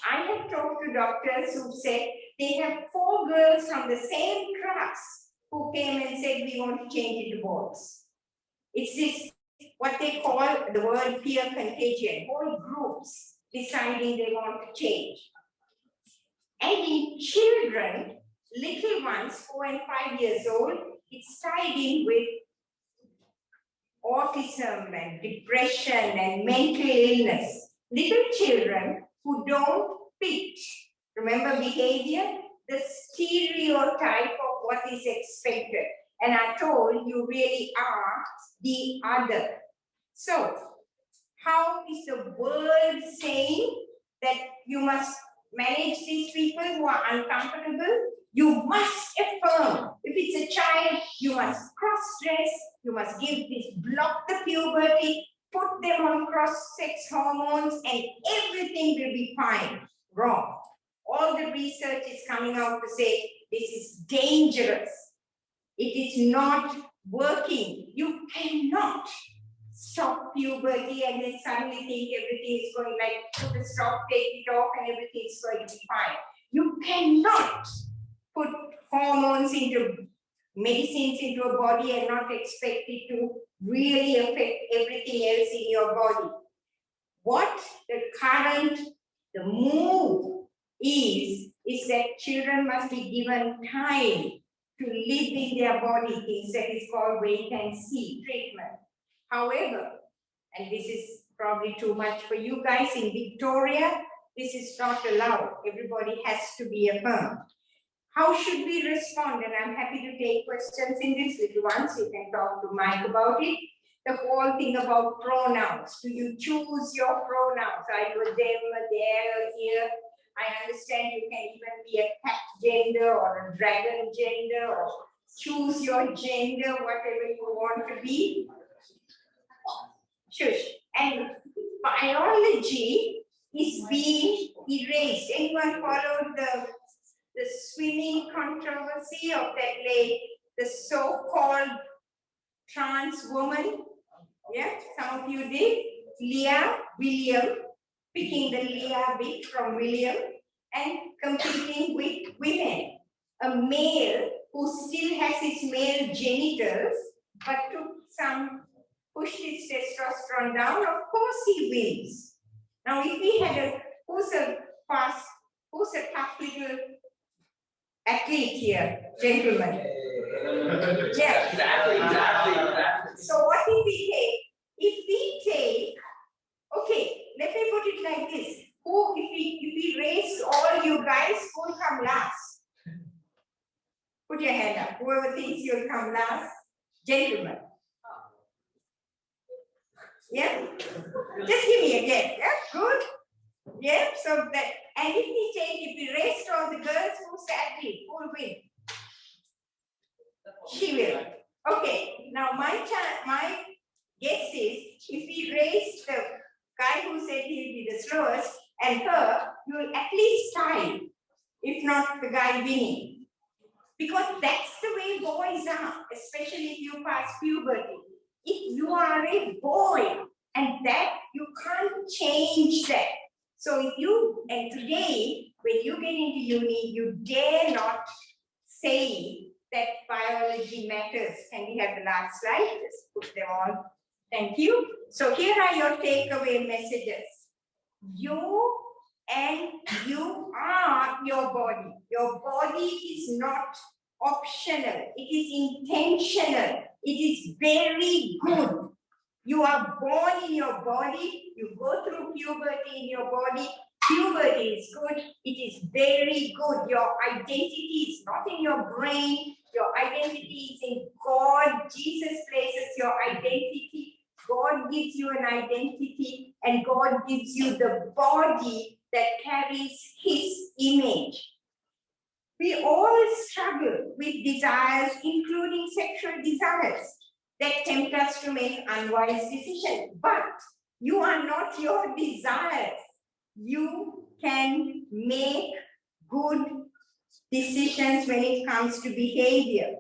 Speaker 2: I have talked to doctors who said they have 4 girls from the same class who came and said, we want to change into boys. It's this, what they call the word peer contagion, whole groups deciding they want to change. And in children, little ones, 4 and 5 years old, it's tied in with autism and depression and mental illness. Little children who don't fit, remember behavior, the stereotype of what is expected. And I told you really are the other. So, how is the world saying that you must manage these people who are uncomfortable? You must affirm. If it's a child, you must cross-dress, you must give this, block the puberty, put them on cross-sex hormones, and everything will be fine. Wrong. All the research is coming out to say this is dangerous. It is not working. You cannot stop puberty and then suddenly think everything is going like, put a stop, take it off, and everything is going to be fine. You cannot put hormones into medicines into a body and not expect it to really affect everything else in your body. What the move is that children must be given time to live in their body, things that is called wait and see treatment. However, and this is probably too much for you guys, in Victoria, this is not allowed. Everybody has to be affirmed. How should we respond? And I'm happy to take questions in this, little ones. You can talk to Mike about it. The whole thing about pronouns. Do you choose your pronouns? Are you a them, a there, a here? I understand you can even be a cat gender or a dragon gender, or choose your gender, whatever you want to be. Shush. And biology is being erased. Anyone followed the swimming controversy of that lady, the so-called trans woman? Yeah, some of you did. Leah William. picking the Leah bit from William and competing with women. A male who still has his male genitals but pushed his testosterone down, of course he wins. Now if we had who's a tough little athlete here, gentlemen? Yeah. Exactly. So what if we take? If we take, okay, let me put it like this. If we raise all you guys, who will come last? Put your hand up. Whoever thinks you'll come last. Gentlemen. Yeah? Just give me a guess. Yeah? Good? Yeah? So that, and if we raised all the girls, who's the athlete? Who will win? She will. Okay. Now my guess is, if we raise the guy who said he'll be the slowest and her, you will at least tie, if not the guy winning. Because that's the way boys are, especially if you pass puberty. If you are a boy, and that you can't change that. So if you, and today, when you get into uni, you dare not say that biology matters. Can we have the last slide? Just put them on. Thank you. So here are your takeaway messages. You are your body. Your body is not optional. It is intentional. It is very good. You are born in your body. You go through puberty in your body. Puberty is good. It is very good. Your identity is not in your brain. Your identity is in God. Jesus places your identity. God gives you an identity, and God gives you the body that carries His image. We all struggle with desires, including sexual desires, that tempt us to make unwise decisions. But you are not your desires. You can make good decisions when it comes to behavior.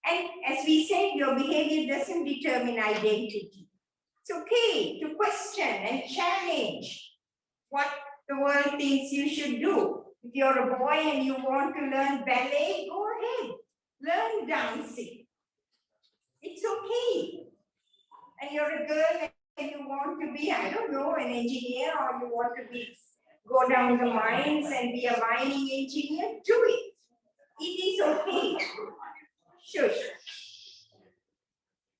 Speaker 2: And as we said, your behavior doesn't determine identity. It's okay to question and challenge what the world thinks you should do. If you're a boy and you want to learn ballet, go ahead. Learn dancing. It's okay. And you're a girl and you want to be, I don't know, an engineer, or you want to be, go down the mines and be a mining engineer, do it. It is okay. Shush.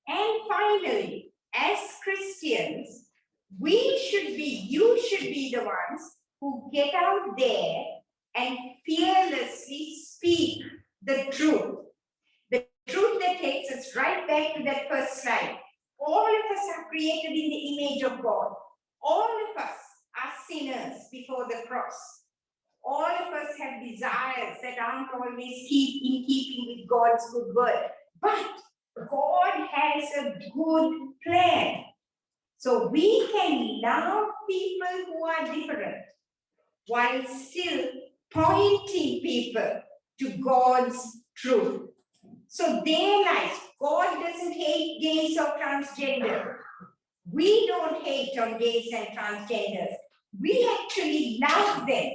Speaker 2: And finally, as Christians, you should be the ones who get out there and fearlessly speak the truth. The truth that takes us right back to that first slide. All of us are created in the image of God. All of us are sinners before the cross. All of us have desires that aren't always in keeping with God's good word. But God has a good plan. So we can love people who are different while still pointing people to God's truth. So their lives, God doesn't hate gays or transgender. We don't hate on gays and transgenders. We actually love them.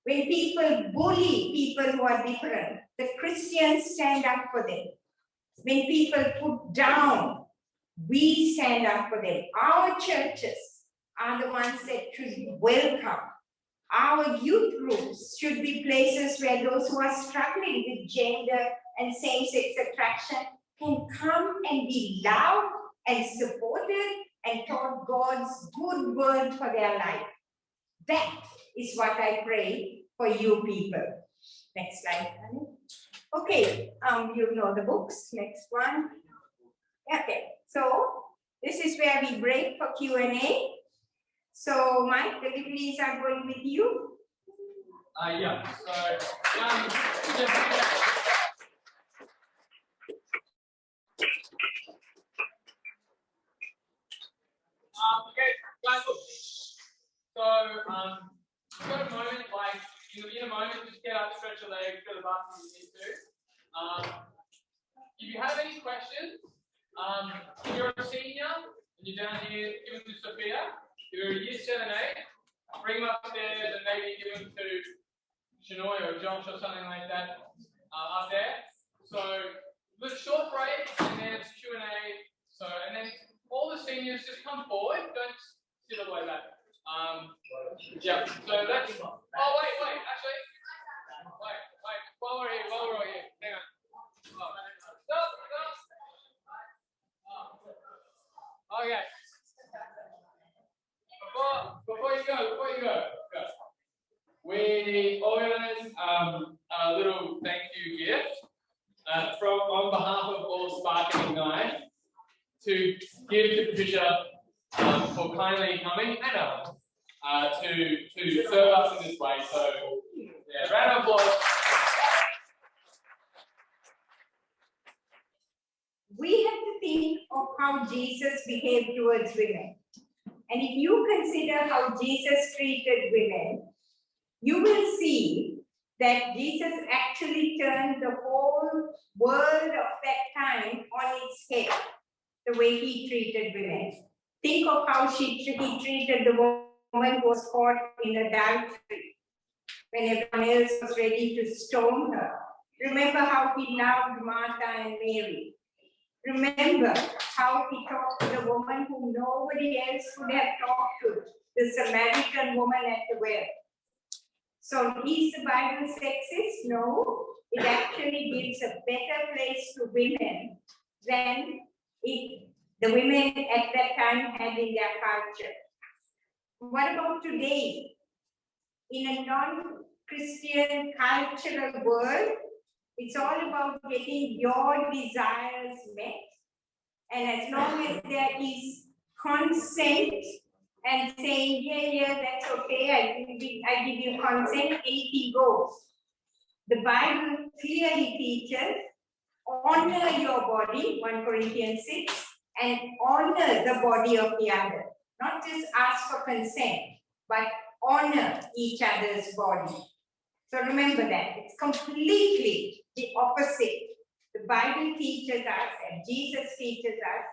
Speaker 2: When people bully people who are different, the Christians stand up for them. When people put down, we stand up for them. Our churches are the ones that should welcome. Our youth groups should be places where those who are struggling with gender and same-sex attraction can come and be loved and supported and taught God's good word for their life. That is what I pray for you people. Next slide, honey. Okay, you know the books. Next one. Okay, so this is where we break for Q&A. So Mike, the degrees are going with you.
Speaker 1: Yeah. So okay, guys, look. So you've got a moment, like in a moment, just get up, stretch your legs, go to the bathroom if you need to. If you have any questions, if you're a senior and you're down here, give them to Sophia. If you're a year 7, 8, bring them upstairs and maybe give them to Shanoy or Josh or something like that up there. So with a short break and then it's Q&A. So and then all the seniors just come forward. Don't sit all the way back. Yeah. So that's. Oh wait. Actually, wait. While we're here, hang on. Stop. Okay. Before you go. We organized a little thank you gift on behalf of all Spark and Ignite to give to Patricia for kindly coming and to serve us in this way. So yeah, round of applause.
Speaker 2: We have to think of how Jesus behaved towards women. And if you consider how Jesus treated women, you will see that Jesus actually turned the whole world of that time on its head, the way he treated women. Think of how he treated the woman who was caught in adultery when everyone else was ready to stone her. Remember how he loved Martha and Mary. Remember how he talked to the woman whom nobody else would have talked to, the Samaritan woman at the well. So is the Bible sexist? No, it actually gives a better place to women than the women at that time had in their culture. What about today? In a non-Christian cultural world, it's all about getting your desires met. And as long as there is consent and saying, yeah, that's okay, I give you consent, anything goes. The Bible clearly teaches, honor your body, 1 Corinthians 6, and honor the body of the other. Not just ask for consent, but honor each other's body. So remember that. It's completely the opposite. The Bible teaches us, and Jesus teaches us,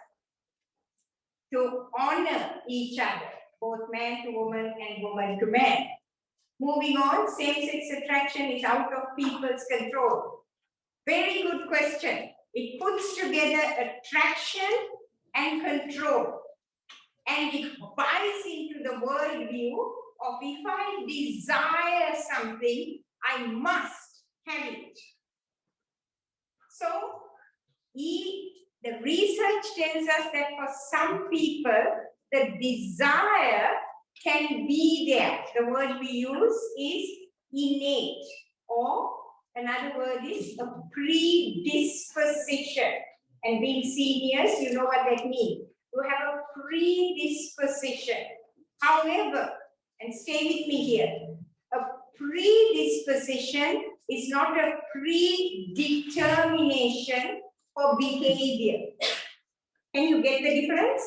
Speaker 2: to honor each other, both man to woman and woman to man. Moving on, same-sex attraction is out of people's control. Very good question. It puts together attraction and control. And it buys into the worldview of if I desire something, I must have it. So, the research tells us that for some people, the desire can be there. The word we use is innate, or another word is a predisposition. And being seniors, you know what that means. You have a predisposition. However, and stay with me here, a predisposition is not a predetermination for behavior. Can you get the difference?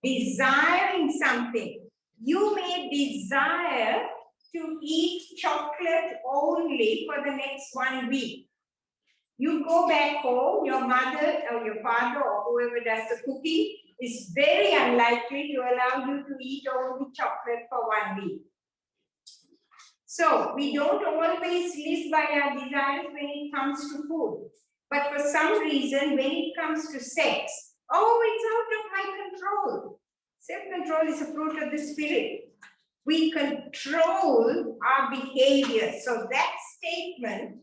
Speaker 2: Desiring something. You may desire to eat chocolate only for the next 1 week. You go back home, your mother or your father or whoever does the cooking is very unlikely to allow you to eat only chocolate for 1 week. So we don't always live by our desires when it comes to food. But for some reason, when it comes to sex, oh, it's out of my control. Self-control is a fruit of the Spirit. We control our behavior. So that statement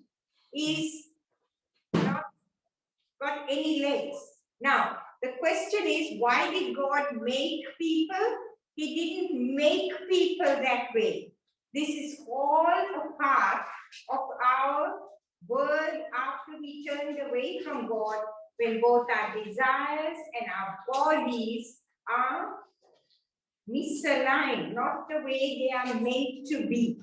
Speaker 2: is not got any legs. Now, the question is, why did God make people? He didn't make people that way. This is all a part of our world after we turned away from God, when both our desires and our bodies are misaligned, not the way they are meant to be.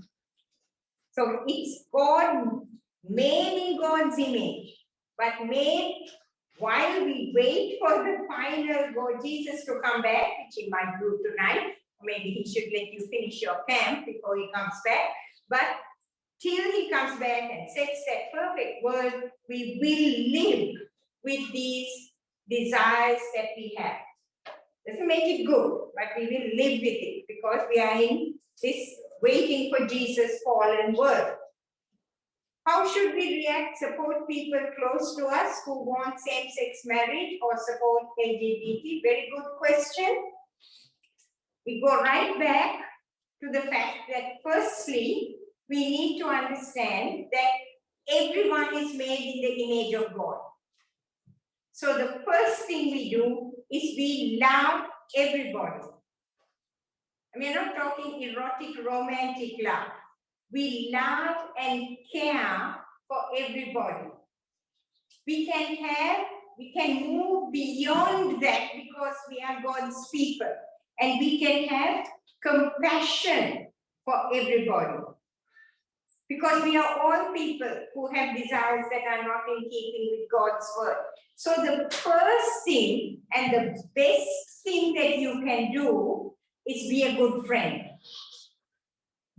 Speaker 2: So it's God made in God's image, but made while we wait for the final God, Jesus, to come back, which he might do tonight. Maybe he should let you finish your camp before he comes back. But till he comes back and sets that perfect world, we will live with these desires that we have. Doesn't make it good, but we will live with it because we are in this waiting for Jesus fallen world. How should we react? Support people close to us who want same-sex marriage or support LGBT? Very good question. We go right back to the fact that firstly, we need to understand that everyone is made in the image of God. So the first thing we do is we love everybody. We are not talking erotic, romantic love. We love and care for everybody. We can move beyond that because we are God's people. And we can have compassion for everybody. Because we are all people who have desires that are not in keeping with God's word. So the first thing and the best thing that you can do is be a good friend.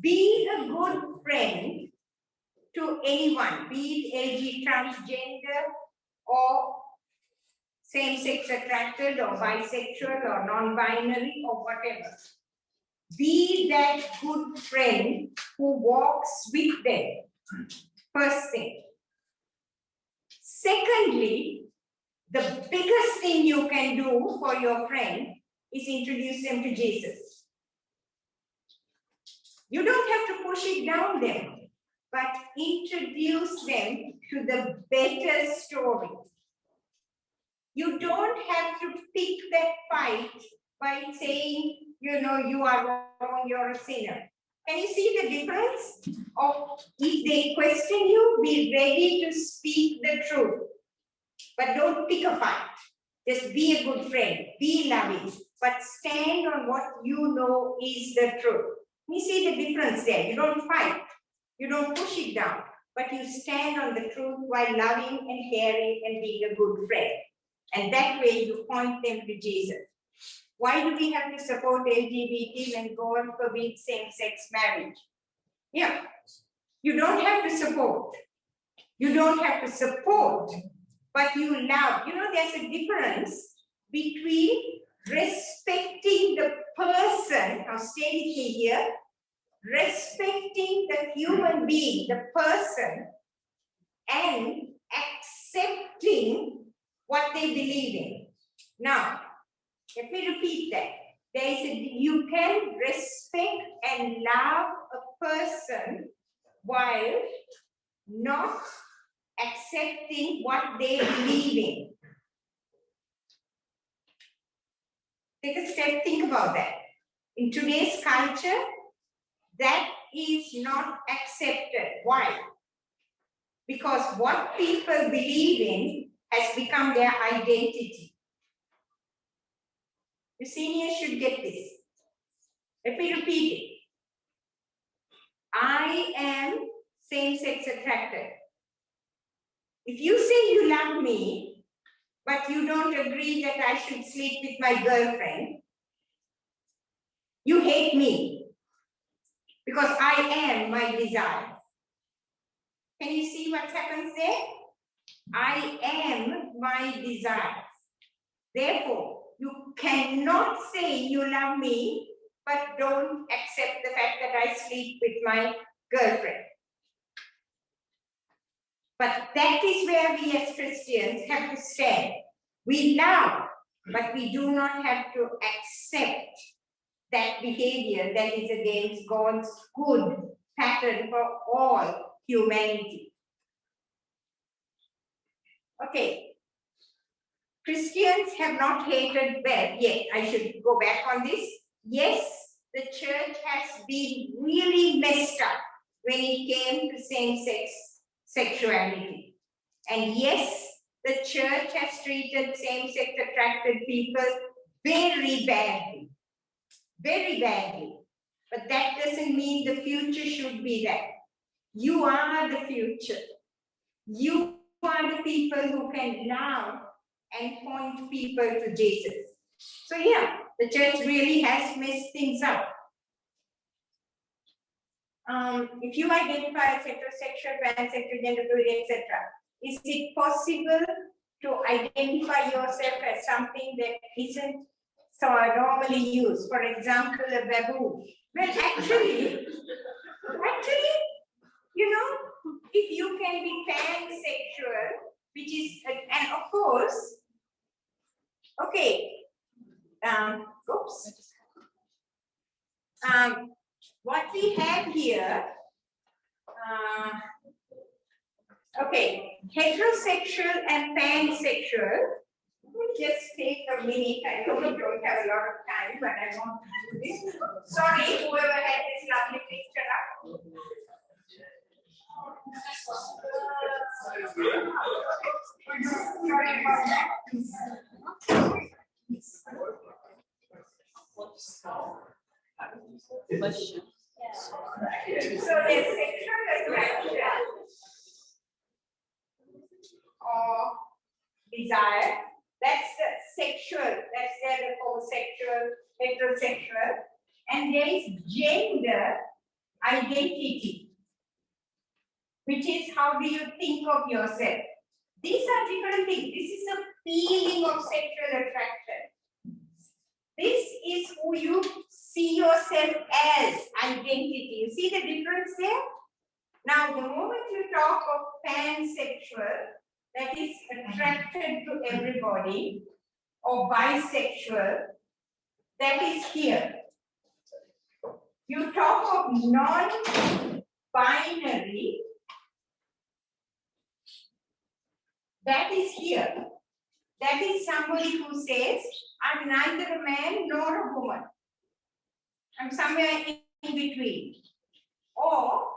Speaker 2: Be a good friend to anyone, be it LG transgender or same-sex attracted or bisexual or non-binary or whatever. Be that good friend who walks with them. First thing. Secondly, the biggest thing you can do for your friend is introduce them to Jesus. You don't have to push it down them, but introduce them to the better story. You don't have to pick that fight by saying, you know, you are wrong, you're a sinner. Can you see the difference? Of if they question you, be ready to speak the truth. But don't pick a fight. Just be a good friend, be loving, but stand on what you know is the truth. You see the difference there. You don't fight, you don't push it down, but you stand on the truth while loving and caring and being a good friend. And that way you point them to Jesus. Why do we have to support LGBT when God forbids same-sex marriage? Yeah, you don't have to support. You don't have to support, but you love. You know, there's a difference between respecting the person, now stay with me here, respecting the human being, the person, and accepting what they believe in. Now, let me repeat that. You can respect and love a person while not accepting what they believe in. Take a step, think about that. In today's culture, that is not accepted. Why? Because what people believe in has become their identity. The seniors should get this. Let me repeat it. I am same-sex attracted. If you say you love me, but you don't agree that I should sleep with my girlfriend, you hate me because I am my desire. Can you see what happens there? I am my desire. Therefore, you cannot say you love me, but don't accept the fact that I sleep with my girlfriend. But that is where we as Christians have to stand. We love, but we do not have to accept that behavior that is against God's good pattern for all humanity. Okay. Christians have not hated yet. I should go back on this. Yes, the church has been really messed up when it came to same-sex sexuality. And yes, the church has treated same-sex attracted people very badly. Very badly. But that doesn't mean the future should be that. You are the future. You are the people who can love and point people to Jesus. So yeah, the church really has messed things up. If you identify as heterosexual, pansexual, gender fluid, etc., is it possible to identify yourself as something that isn't so normally used? For example, a baboon. Well, actually, you know, if you can be pansexual, which is, and of course, okay, oops. What we have here, okay, heterosexual and pansexual. Just take a minute. I know we don't have a lot of time, but I want to do this. Sorry, whoever had this lovely picture up. Sorry about that.
Speaker 3: Question.
Speaker 2: So there's sexual attraction or desire. That's the sexual. That's the homosexual, heterosexual, and there is gender identity, which is how do you think of yourself. These are different things. This is a feeling of sexual attraction. This is who you see yourself as, identity. You see the difference there? Now, the moment you talk of pansexual, that is attracted to everybody, or bisexual, that is here. You talk of non-binary, that is here. That is somebody who says, I'm neither a man nor a woman. I'm somewhere in between. Or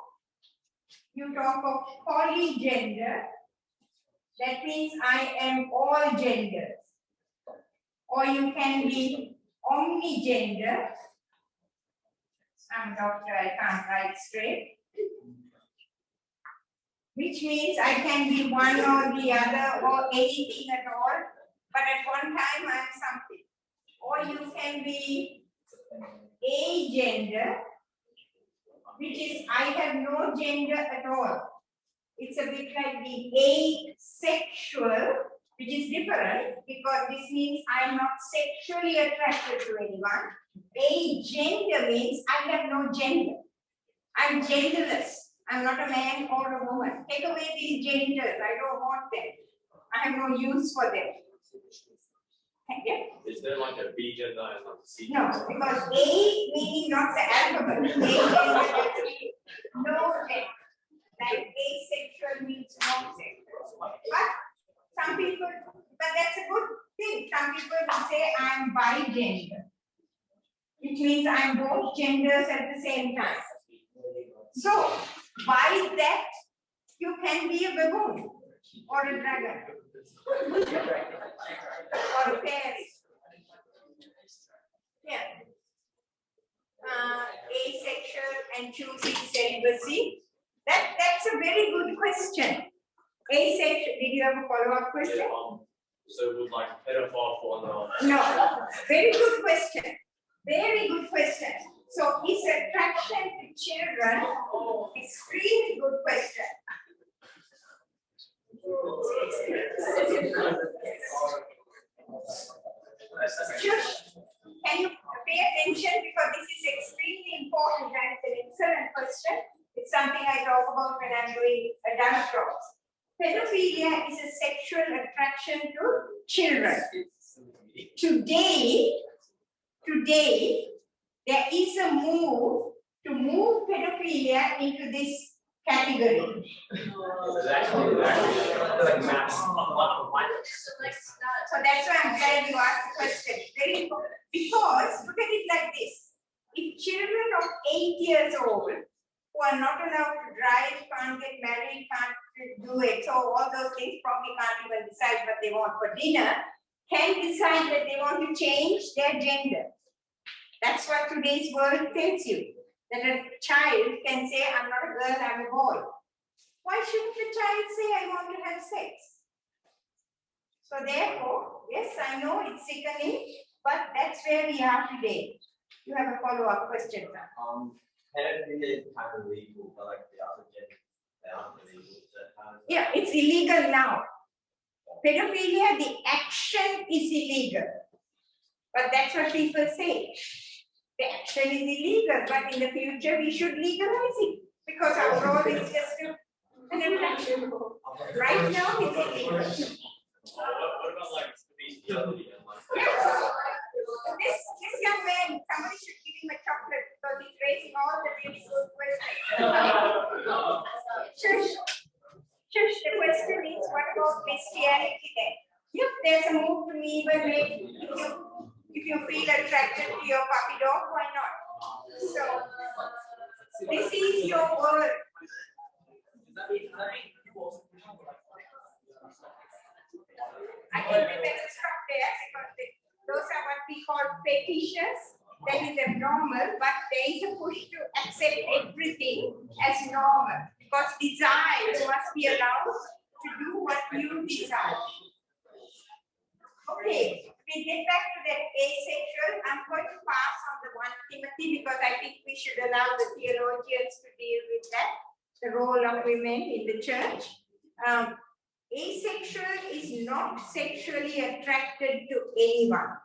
Speaker 2: you talk of polygender, that means I am all genders. Or you can be omnigender. I'm a doctor, I can't write straight. Which means I can be one or the other or anything at all, but at one time I'm something. Or you can be agender, which is I have no gender at all. It's a bit like the asexual, which is different because this means I'm not sexually attracted to anyone. Agender means I have no gender. I'm genderless. I'm not a man or a woman. Take away these genders. I don't want them. I have no use for them. Yeah.
Speaker 4: Is there like a B gender and not a C
Speaker 2: No,
Speaker 4: gender?
Speaker 2: because A meaning not the alphabet. A means no gender. Like asexual means no sexual. But some people, but that's a good thing. Some people will say I'm bigender, which means I'm both genders at the same time. So, by that, you can be a baboon or a dragon or a fairy. Yeah. Asexual and choosing celibacy. That's a very good question. Asexual. Did you have a follow-up question?
Speaker 4: Yeah, so would like pedophile fall under?
Speaker 2: No. Very good question. Very good question. So, is attraction to children? Extremely good question. Shush. Can you pay attention because this is extremely important and it's an excellent question. It's something I talk about when I'm doing adult talks. Pedophilia is a sexual attraction to children. Today, there is a move to move pedophilia into this category. So that's why I'm glad you asked the question. Very important. Because look at it like this. If children of 8 years old who are not allowed to drive, can't get married, can't do it, so all those things, probably can't even decide what they want for dinner, can decide that they want to change their gender. That's what today's world tells you. That a child can say, I'm not a girl, I'm a boy. Why shouldn't the child say, I want to have sex? So therefore, yes, I know it's sickening, but that's where we are today. You have a follow-up question, sir.
Speaker 5: Pedophilia is kind of legal, but like the other gender, they aren't illegal.
Speaker 2: Yeah, it's illegal now. Pedophilia, the action is illegal. But that's what people say. the action is illegal, but in the future we should legalize it because our role is just to an attraction role. Right now it's illegal.
Speaker 4: What about like bestiality and like?
Speaker 2: This young man, somebody should give him a chocolate because he's raising all the really good questions. Shush, the question is, what about bestiality then? If there's a move to me, but if you feel attracted to your puppy dog, why not? So, this is your word. I think we better stop there because those are what we call fetishes. That is abnormal, but there is a push to accept everything as normal because desire must be allowed to do what you desire. Okay, we get back to that asexual. I'm going to pass on the 1 Timothy because I think we should allow the theologians to deal with that, the role of women in the church. Asexual is not sexually attracted to anyone.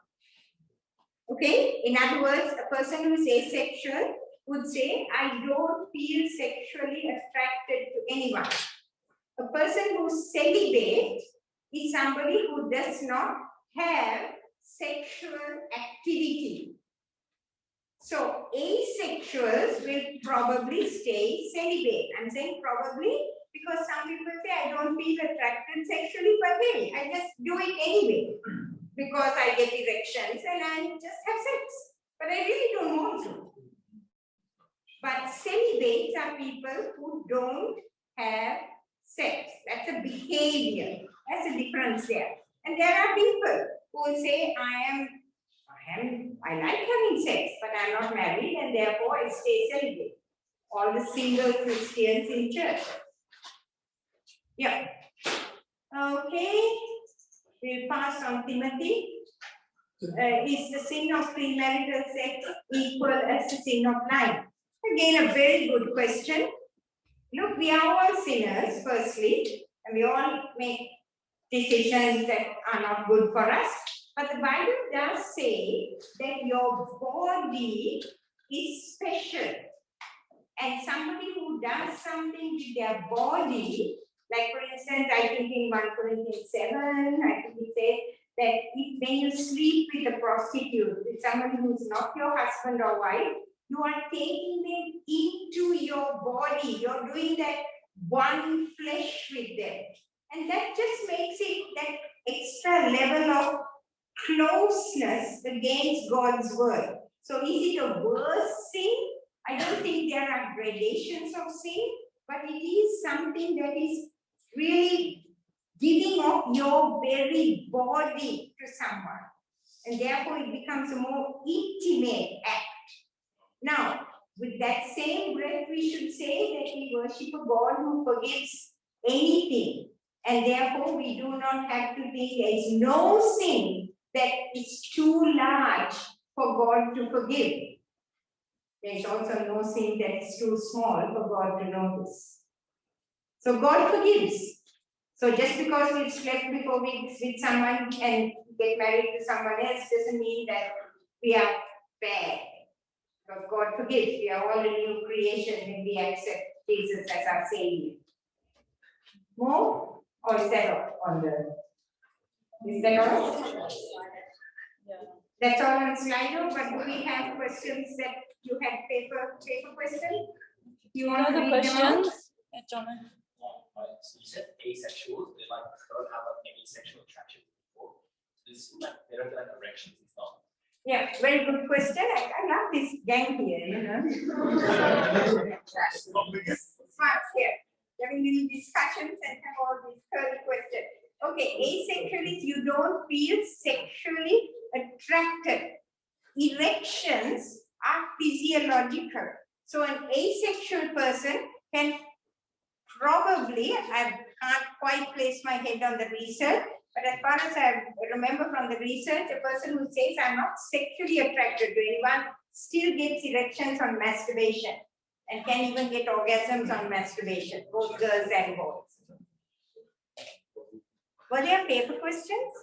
Speaker 2: Okay, in other words, a person who is asexual would say, I don't feel sexually attracted to anyone. A person who's celibate is somebody who does not have sexual activity. So asexuals will probably stay celibate. I'm saying probably because some people say I don't feel attracted sexually, but hey, I just do it anyway because I get erections and I just have sex. But I really don't want to. But celibates are people who don't have sex. That's a behavior. That's a difference there. And there are people who will say, I like having sex, but I'm not married and therefore I stay celibate. All the single Christians in church. Yeah. Okay. We'll pass on Timothy. Is the sin of premarital sex equal as the sin of lying? Again, a very good question. Look, we are all sinners, firstly, and we all make decisions that are not good for us. But the Bible does say that your body is special. And somebody who does something with their body, like for instance, I think in 1 Corinthians 7, I think it says that when you sleep with a prostitute, with somebody who is not your husband or wife, you are taking them into your body. You're doing that one flesh with them. And that just makes it that extra level of closeness against God's word. So is it a worse sin? I don't think there are gradations of sin, but it is something that is really giving of your very body to someone. And therefore it becomes a more intimate act. Now, with that same breath, we should say that we worship a God who forgives anything. And therefore, we do not have to think there is no sin that is too large for God to forgive. There is also no sin that is too small for God to notice. So God forgives. So just because we slept before we with someone and get married to someone else doesn't mean that we are bad. Because God forgives. We are all a new creation when we accept Jesus as our Savior. More? Or is that all on the? Is that all?
Speaker 3: Yeah.
Speaker 2: That's all on Slido, but do we have questions that you had paper question? You want to read
Speaker 3: questions? Yeah, John.
Speaker 5: So you said asexual, they like don't have like any sexual attraction before. So this like they don't get like erections and stuff.
Speaker 2: Yeah, very good question. I love this gang here, you know. Smart here. Having little discussions and have all these curly questions. Okay, asexual is you don't feel sexually attracted. Erections are physiological. So an asexual person can probably, I can't quite place my head on the research, but as far as I remember from the research, a person who says I'm not sexually attracted to anyone still gets erections on masturbation and can even get orgasms on masturbation, both girls and boys. Were there paper questions?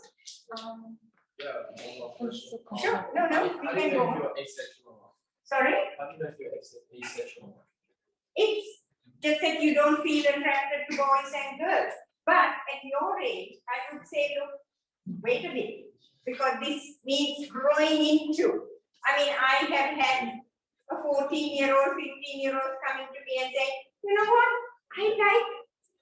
Speaker 4: Yeah, one more question.
Speaker 2: Sure, no, we can go on.
Speaker 4: You're asexual or not.
Speaker 2: Sorry?
Speaker 5: How do you know if you're asexual?
Speaker 2: It's just that you don't feel attracted to boys and girls. But at your age, I would say, look, wait a minute, because this needs growing into. I mean, I have had a 14-year-old, 15-year-old coming to me and saying, you know what,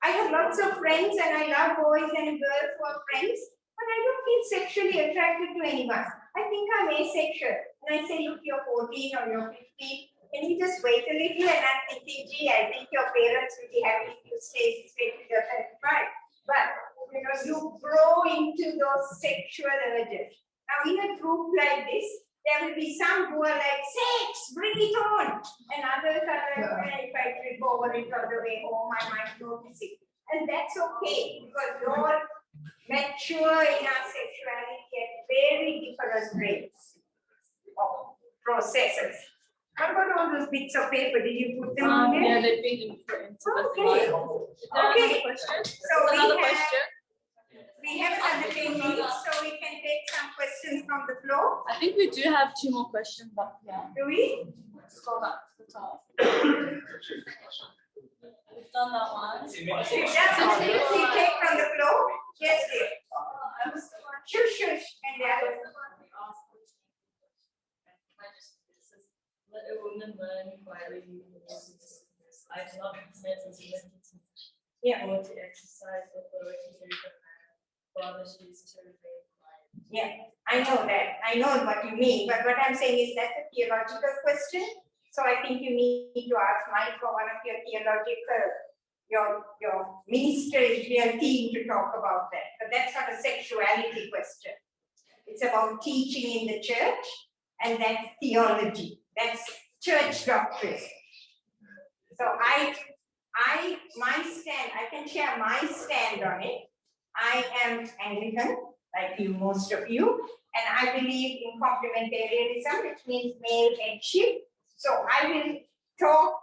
Speaker 2: I have lots of friends and I love boys and girls who are friends, but I don't feel sexually attracted to anyone. I think I'm asexual. And I say, look, you're 14 or you're 15. Can you just wait a little? And I'm thinking, gee, I think your parents will be happy to stay to your 35. But you know, you grow into those sexual urges. Now, in a group like this, there will be some who are like, sex, bring it on. And others are like, if I trip over it on the way home, I might notice it. And that's okay, because we all mature in our sexuality at very different rates of processes. What about all those bits of paper? Did you put them on there?
Speaker 3: Yeah, they've been put into the
Speaker 2: Okay.
Speaker 3: slide.
Speaker 2: Okay.
Speaker 3: Question?
Speaker 2: So
Speaker 3: Another question?
Speaker 2: we have another 10 minutes, so we can take some questions from the floor.
Speaker 3: I think we do have 2 more questions up here.
Speaker 2: Do we?
Speaker 3: Scroll back to the top. We've done that one.
Speaker 2: We've done something. We take from the floor. Yes, dear. Shush, shush. And the other.
Speaker 3: Let a woman learn quietly. I do not consent as a woman
Speaker 2: Yeah.
Speaker 3: or to exercise authority over her. Rather, she is to remain quiet.
Speaker 2: Yeah, I know that. I know what you mean. But what I'm saying is that's a theological question. So I think you need to ask Mike for one of your theological, your ministerial team to talk about that. But that's not a sexuality question. It's about teaching in the church, and that's theology. That's church doctrine. So I can share my stand on it. I am Anglican, like you, most of you, and I believe in complementarianism, which means male headship. So I will talk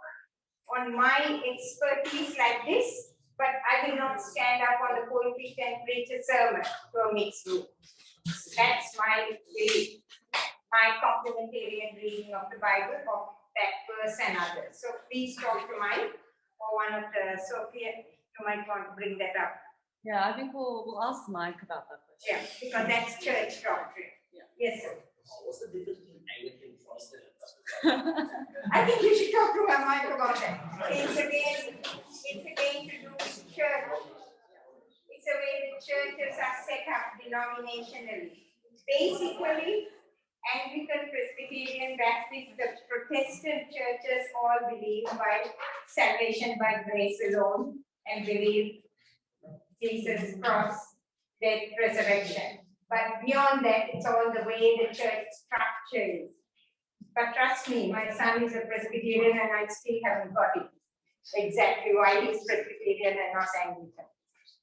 Speaker 2: on my expertise like this, but I will not stand up on the pulpit and preach a sermon to a mixed group. That's my belief, my complementarian reading of the Bible of that verse and others. So please talk to Mike or one of the Sophia. You might want to bring that up.
Speaker 3: Yeah, I think we'll ask Mike about that question.
Speaker 2: Yeah, because that's church doctrine.
Speaker 3: Yeah.
Speaker 2: Yes, sir.
Speaker 5: What's the difference between Anglican, Protestant, and
Speaker 2: I think you should talk to her, Mike, about that. It's again to do with church. It's the way the churches are set up denominationally. Basically, Anglican, Presbyterian, Baptist, the Protestant churches all believe by salvation by grace alone and believe Jesus' cross, death, resurrection. But beyond that, it's all the way the church structure is. But trust me, my son is a Presbyterian and I still haven't got it. Exactly why he's Presbyterian and not Anglican.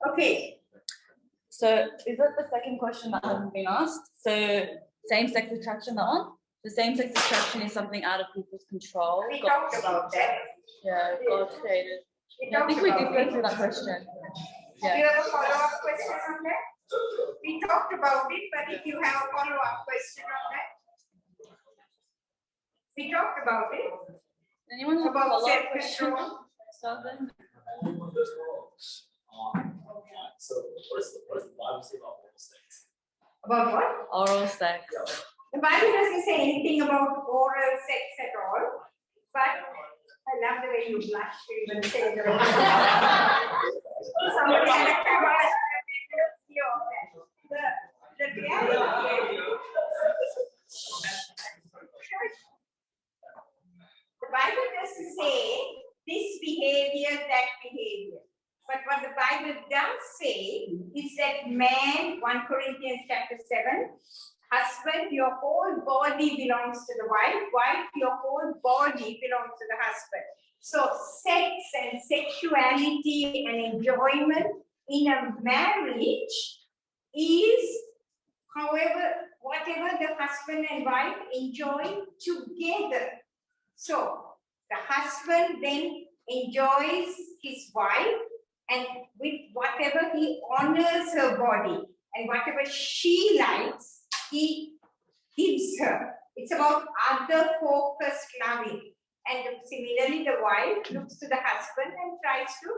Speaker 2: Okay.
Speaker 3: So is that the second question that hasn't been asked? So same-sex attraction, that one? The same-sex attraction is something out of people's control.
Speaker 2: We talked about that.
Speaker 3: Yeah, God created.
Speaker 2: We
Speaker 3: Yeah, I
Speaker 2: talked
Speaker 3: think we
Speaker 2: about
Speaker 3: did go
Speaker 2: it.
Speaker 3: through that question.
Speaker 2: Do you have a follow-up question on that? We talked about it, but if you have a follow-up question on that. We talked about it.
Speaker 3: Anyone have a
Speaker 2: About
Speaker 3: follow-up question?
Speaker 2: self-control.
Speaker 3: Southern?
Speaker 5: So what does the Bible say about oral sex?
Speaker 2: About what?
Speaker 3: Oral sex.
Speaker 2: The Bible doesn't say anything about oral sex at all, but I love the way you blush to even say the word. Somebody had a camera. The reality is, the Bible doesn't say this behavior, that behavior. But what the Bible does say is that man, 1 Corinthians chapter 7, husband, your whole body belongs to the wife. Wife, your whole body belongs to the husband. So sex and sexuality and enjoyment in a marriage is, however, whatever the husband and wife enjoy together. So the husband then enjoys his wife, and with whatever he honors her body and whatever she likes, he gives her It's about other focused loving. And similarly, the wife looks to the husband and tries to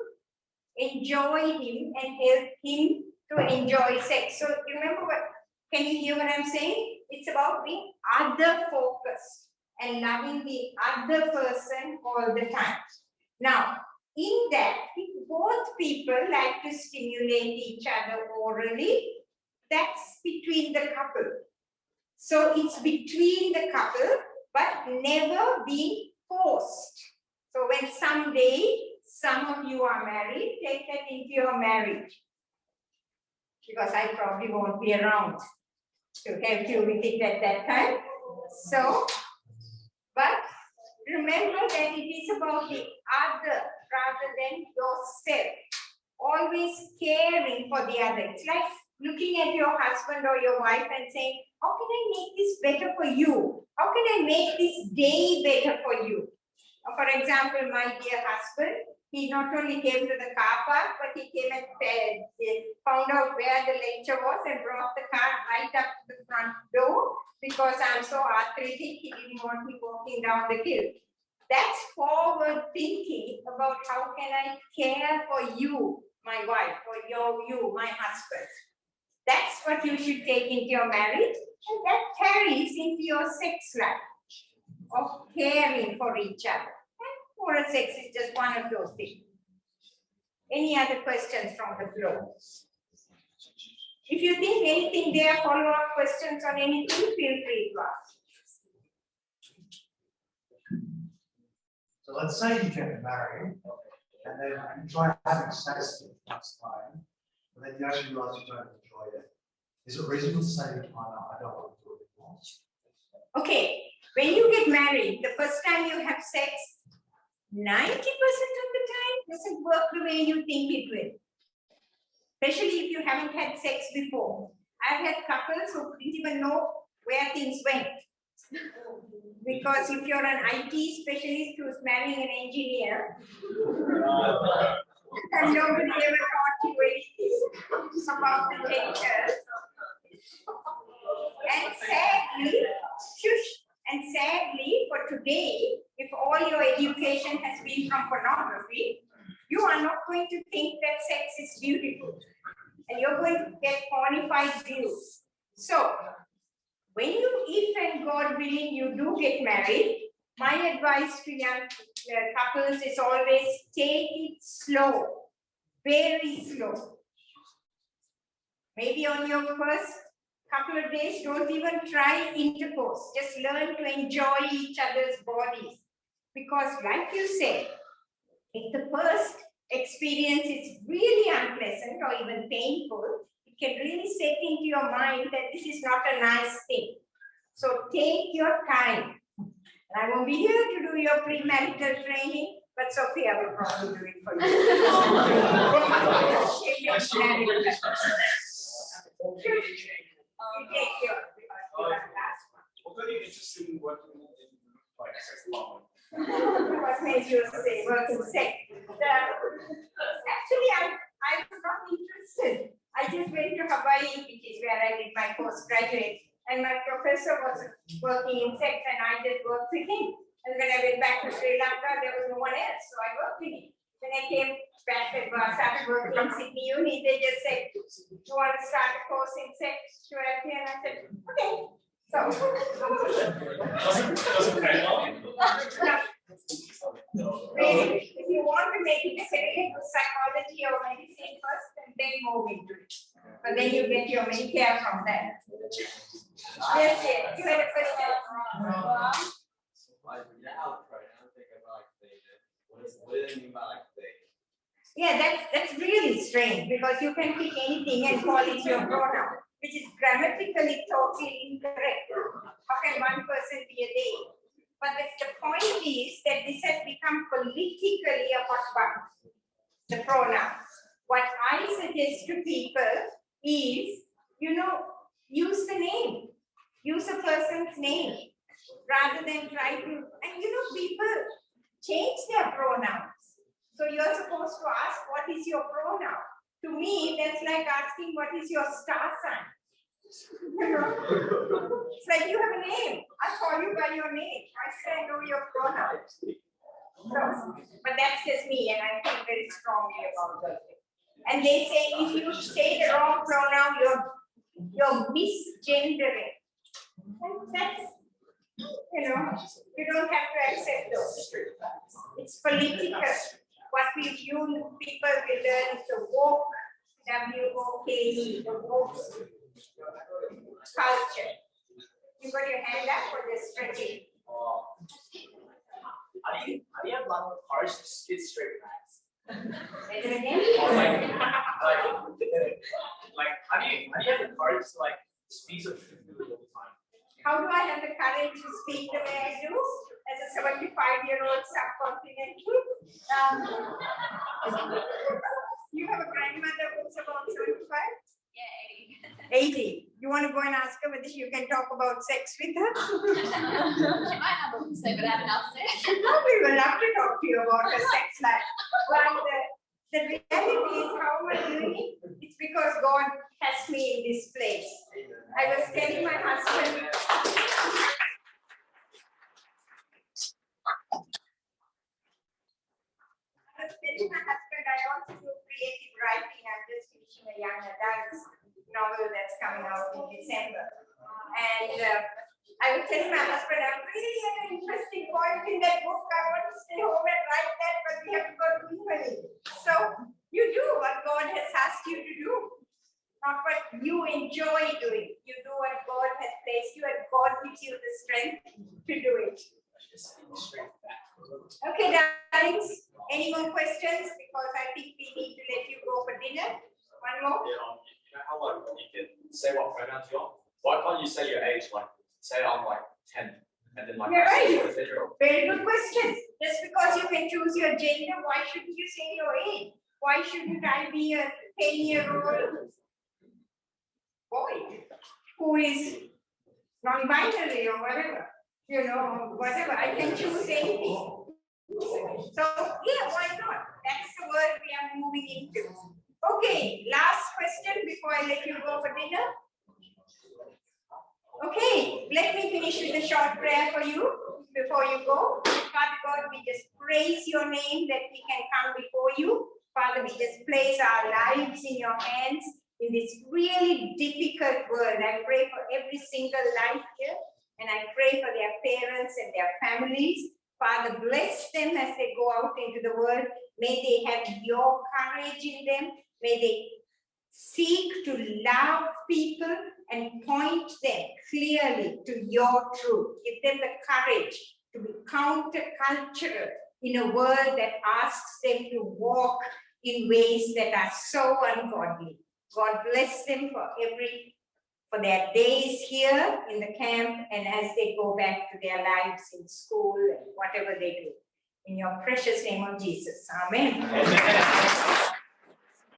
Speaker 2: enjoy him and help him to enjoy sex. So remember what, can you hear what I'm saying? It's about being other focused and loving the other person all the time. Now, in that, if both people like to stimulate each other orally, that's between the couple. So it's between the couple, but never being forced. So when someday some of you are married, take that into your marriage. Because I probably won't be around to help you with it at that time. So, but remember that it is about the other rather than yourself. Always caring for the other. It's like looking at your husband or your wife and saying, how can I make this better for you? How can I make this day better for you? For example, my dear husband, he not only came to the car park, but he came and found out where the lecture was and brought the car right up to the front door because I'm so arthritic, he didn't want me walking down the hill. That's forward thinking about how can I care for you, my wife, or you, my husband. That's what you should take into your marriage, and that carries into your sex life of caring for each other. And oral sex is just one of those things. Any other questions from the floor? If you think anything there, follow-up questions on anything, feel free to ask.
Speaker 6: So let's say you get married and then you try having sex for the first time, but then you actually realize you don't enjoy it. Is it reasonable to say, oh, no, I don't want to do it anymore?
Speaker 2: Okay, when you get married, the first time you have sex, 90% of the time doesn't work the way you think it will. Especially if you haven't had sex before. I've had couples who didn't even know where things went. Because if you're an IT specialist who's marrying an engineer, and nobody ever taught you anything about the textures. And sadly, for today, if all your education has been from pornography, you are not going to think that sex is beautiful. And you're going to get pornified views. So, when you, if and God willing, you do get married, my advice to young couples is always take it slow, very slow. Maybe on your first couple of days, don't even try intercourse. Just learn to enjoy each other's bodies. Because like you said, if the first experience is really unpleasant or even painful, it can really set into your mind that this is not a nice thing. So take your time. And I won't be here to do your premarital training, but Sophia will probably do it for you.
Speaker 4: What got you interested in working in like sex department?
Speaker 2: What made you say work in sex? Actually, I was not interested. I just went to Hawaii, which is where I did my postgraduate, and my professor was working in sex, and I just worked with him. And when I went back to Sri Lanka, there was no one else, so I worked with him. When I came back and started working in Sydney Uni, they just said, "Do you want to start a course in sexuality?" And I said, "Okay." So,
Speaker 4: Doesn't pay well.
Speaker 2: really, if you want to make it serious, psychology or medicine first, and then move into it. But then you get your Medicare from that. Yes, yes. You had a question.
Speaker 5: What do they mean by like they?
Speaker 2: Yeah, that's really strange because you can pick anything and call it your pronoun, which is grammatically totally incorrect. How can one person be a they? But the point is that this has become politically a hot button, the pronoun. What I suggest to people is, use the name. Use a person's name rather than try to, and people change their pronouns. So you're supposed to ask, what is your pronoun? To me, that's like asking, what is your star sign? You know? It's like you have a name. I call you by your name. I say I know your pronouns. So, but that's just me, and I think very strongly about that. And they say if you say the wrong pronoun, you're misgendering. And that's, you know, you don't have to accept those. It's political. What people will learn is the woke, W-O-K-E, the woke culture. You got your hand up or just stretching?
Speaker 5: How do you have like harsh spit straight facts?
Speaker 2: Say it again.
Speaker 5: Or like how do you have the courage to like speak so truthfully all the time?
Speaker 2: How do I have the courage to speak the way I do as a 75-year-old subcontinental? You have a grandmother who's about 75?
Speaker 7: Yeah,
Speaker 2: 80. You want to go and ask her whether you can talk about sex with her?
Speaker 7: 80. She might have a say, but I haven't asked it.
Speaker 2: She probably will love to talk to you about her sex life. But the reality is, how am I doing it? It's because God has me in this place. I was telling my husband. I also do creative writing. I'm just finishing a young adult novel that's coming out in December. And I was telling my husband, I'm really at an interesting point in that book. I want to stay home and write that, but we have to go to Italy. So you do what God has asked you to do, not what you enjoy doing. You do what God has placed you, and God gives you the strength to do it. Okay, darlings. Any more questions? Because I think we need to let you go for dinner. One more.
Speaker 4: Yeah, you know how like you can say what pronouns you're on? Why can't you say your age? Like say I'm like 10 and then like
Speaker 2: You're right.
Speaker 4: right.
Speaker 2: Very good question. Just because you can choose your gender, why shouldn't you say your age? Why shouldn't I be a 10-year-old boy who is non-binary or whatever? You know, whatever. I can choose anything. So, yeah, why not? That's the world we are moving into. Okay, last question before I let you go for dinner. Okay, let me finish with a short prayer for you before you go. Father God, we just praise your name that we can come before you. Father, we just place our lives in your hands in this really difficult world. I pray for every single life here, and I pray for their parents and their families. Father, bless them as they go out into the world. May they have your courage in them. May they seek to love people and point them clearly to your truth. Give them the courage to be countercultural in a world that asks them to walk in ways that are so ungodly. God bless them for their days here in the camp and as they go back to their lives in school and whatever they do. In your precious name of Jesus. Amen.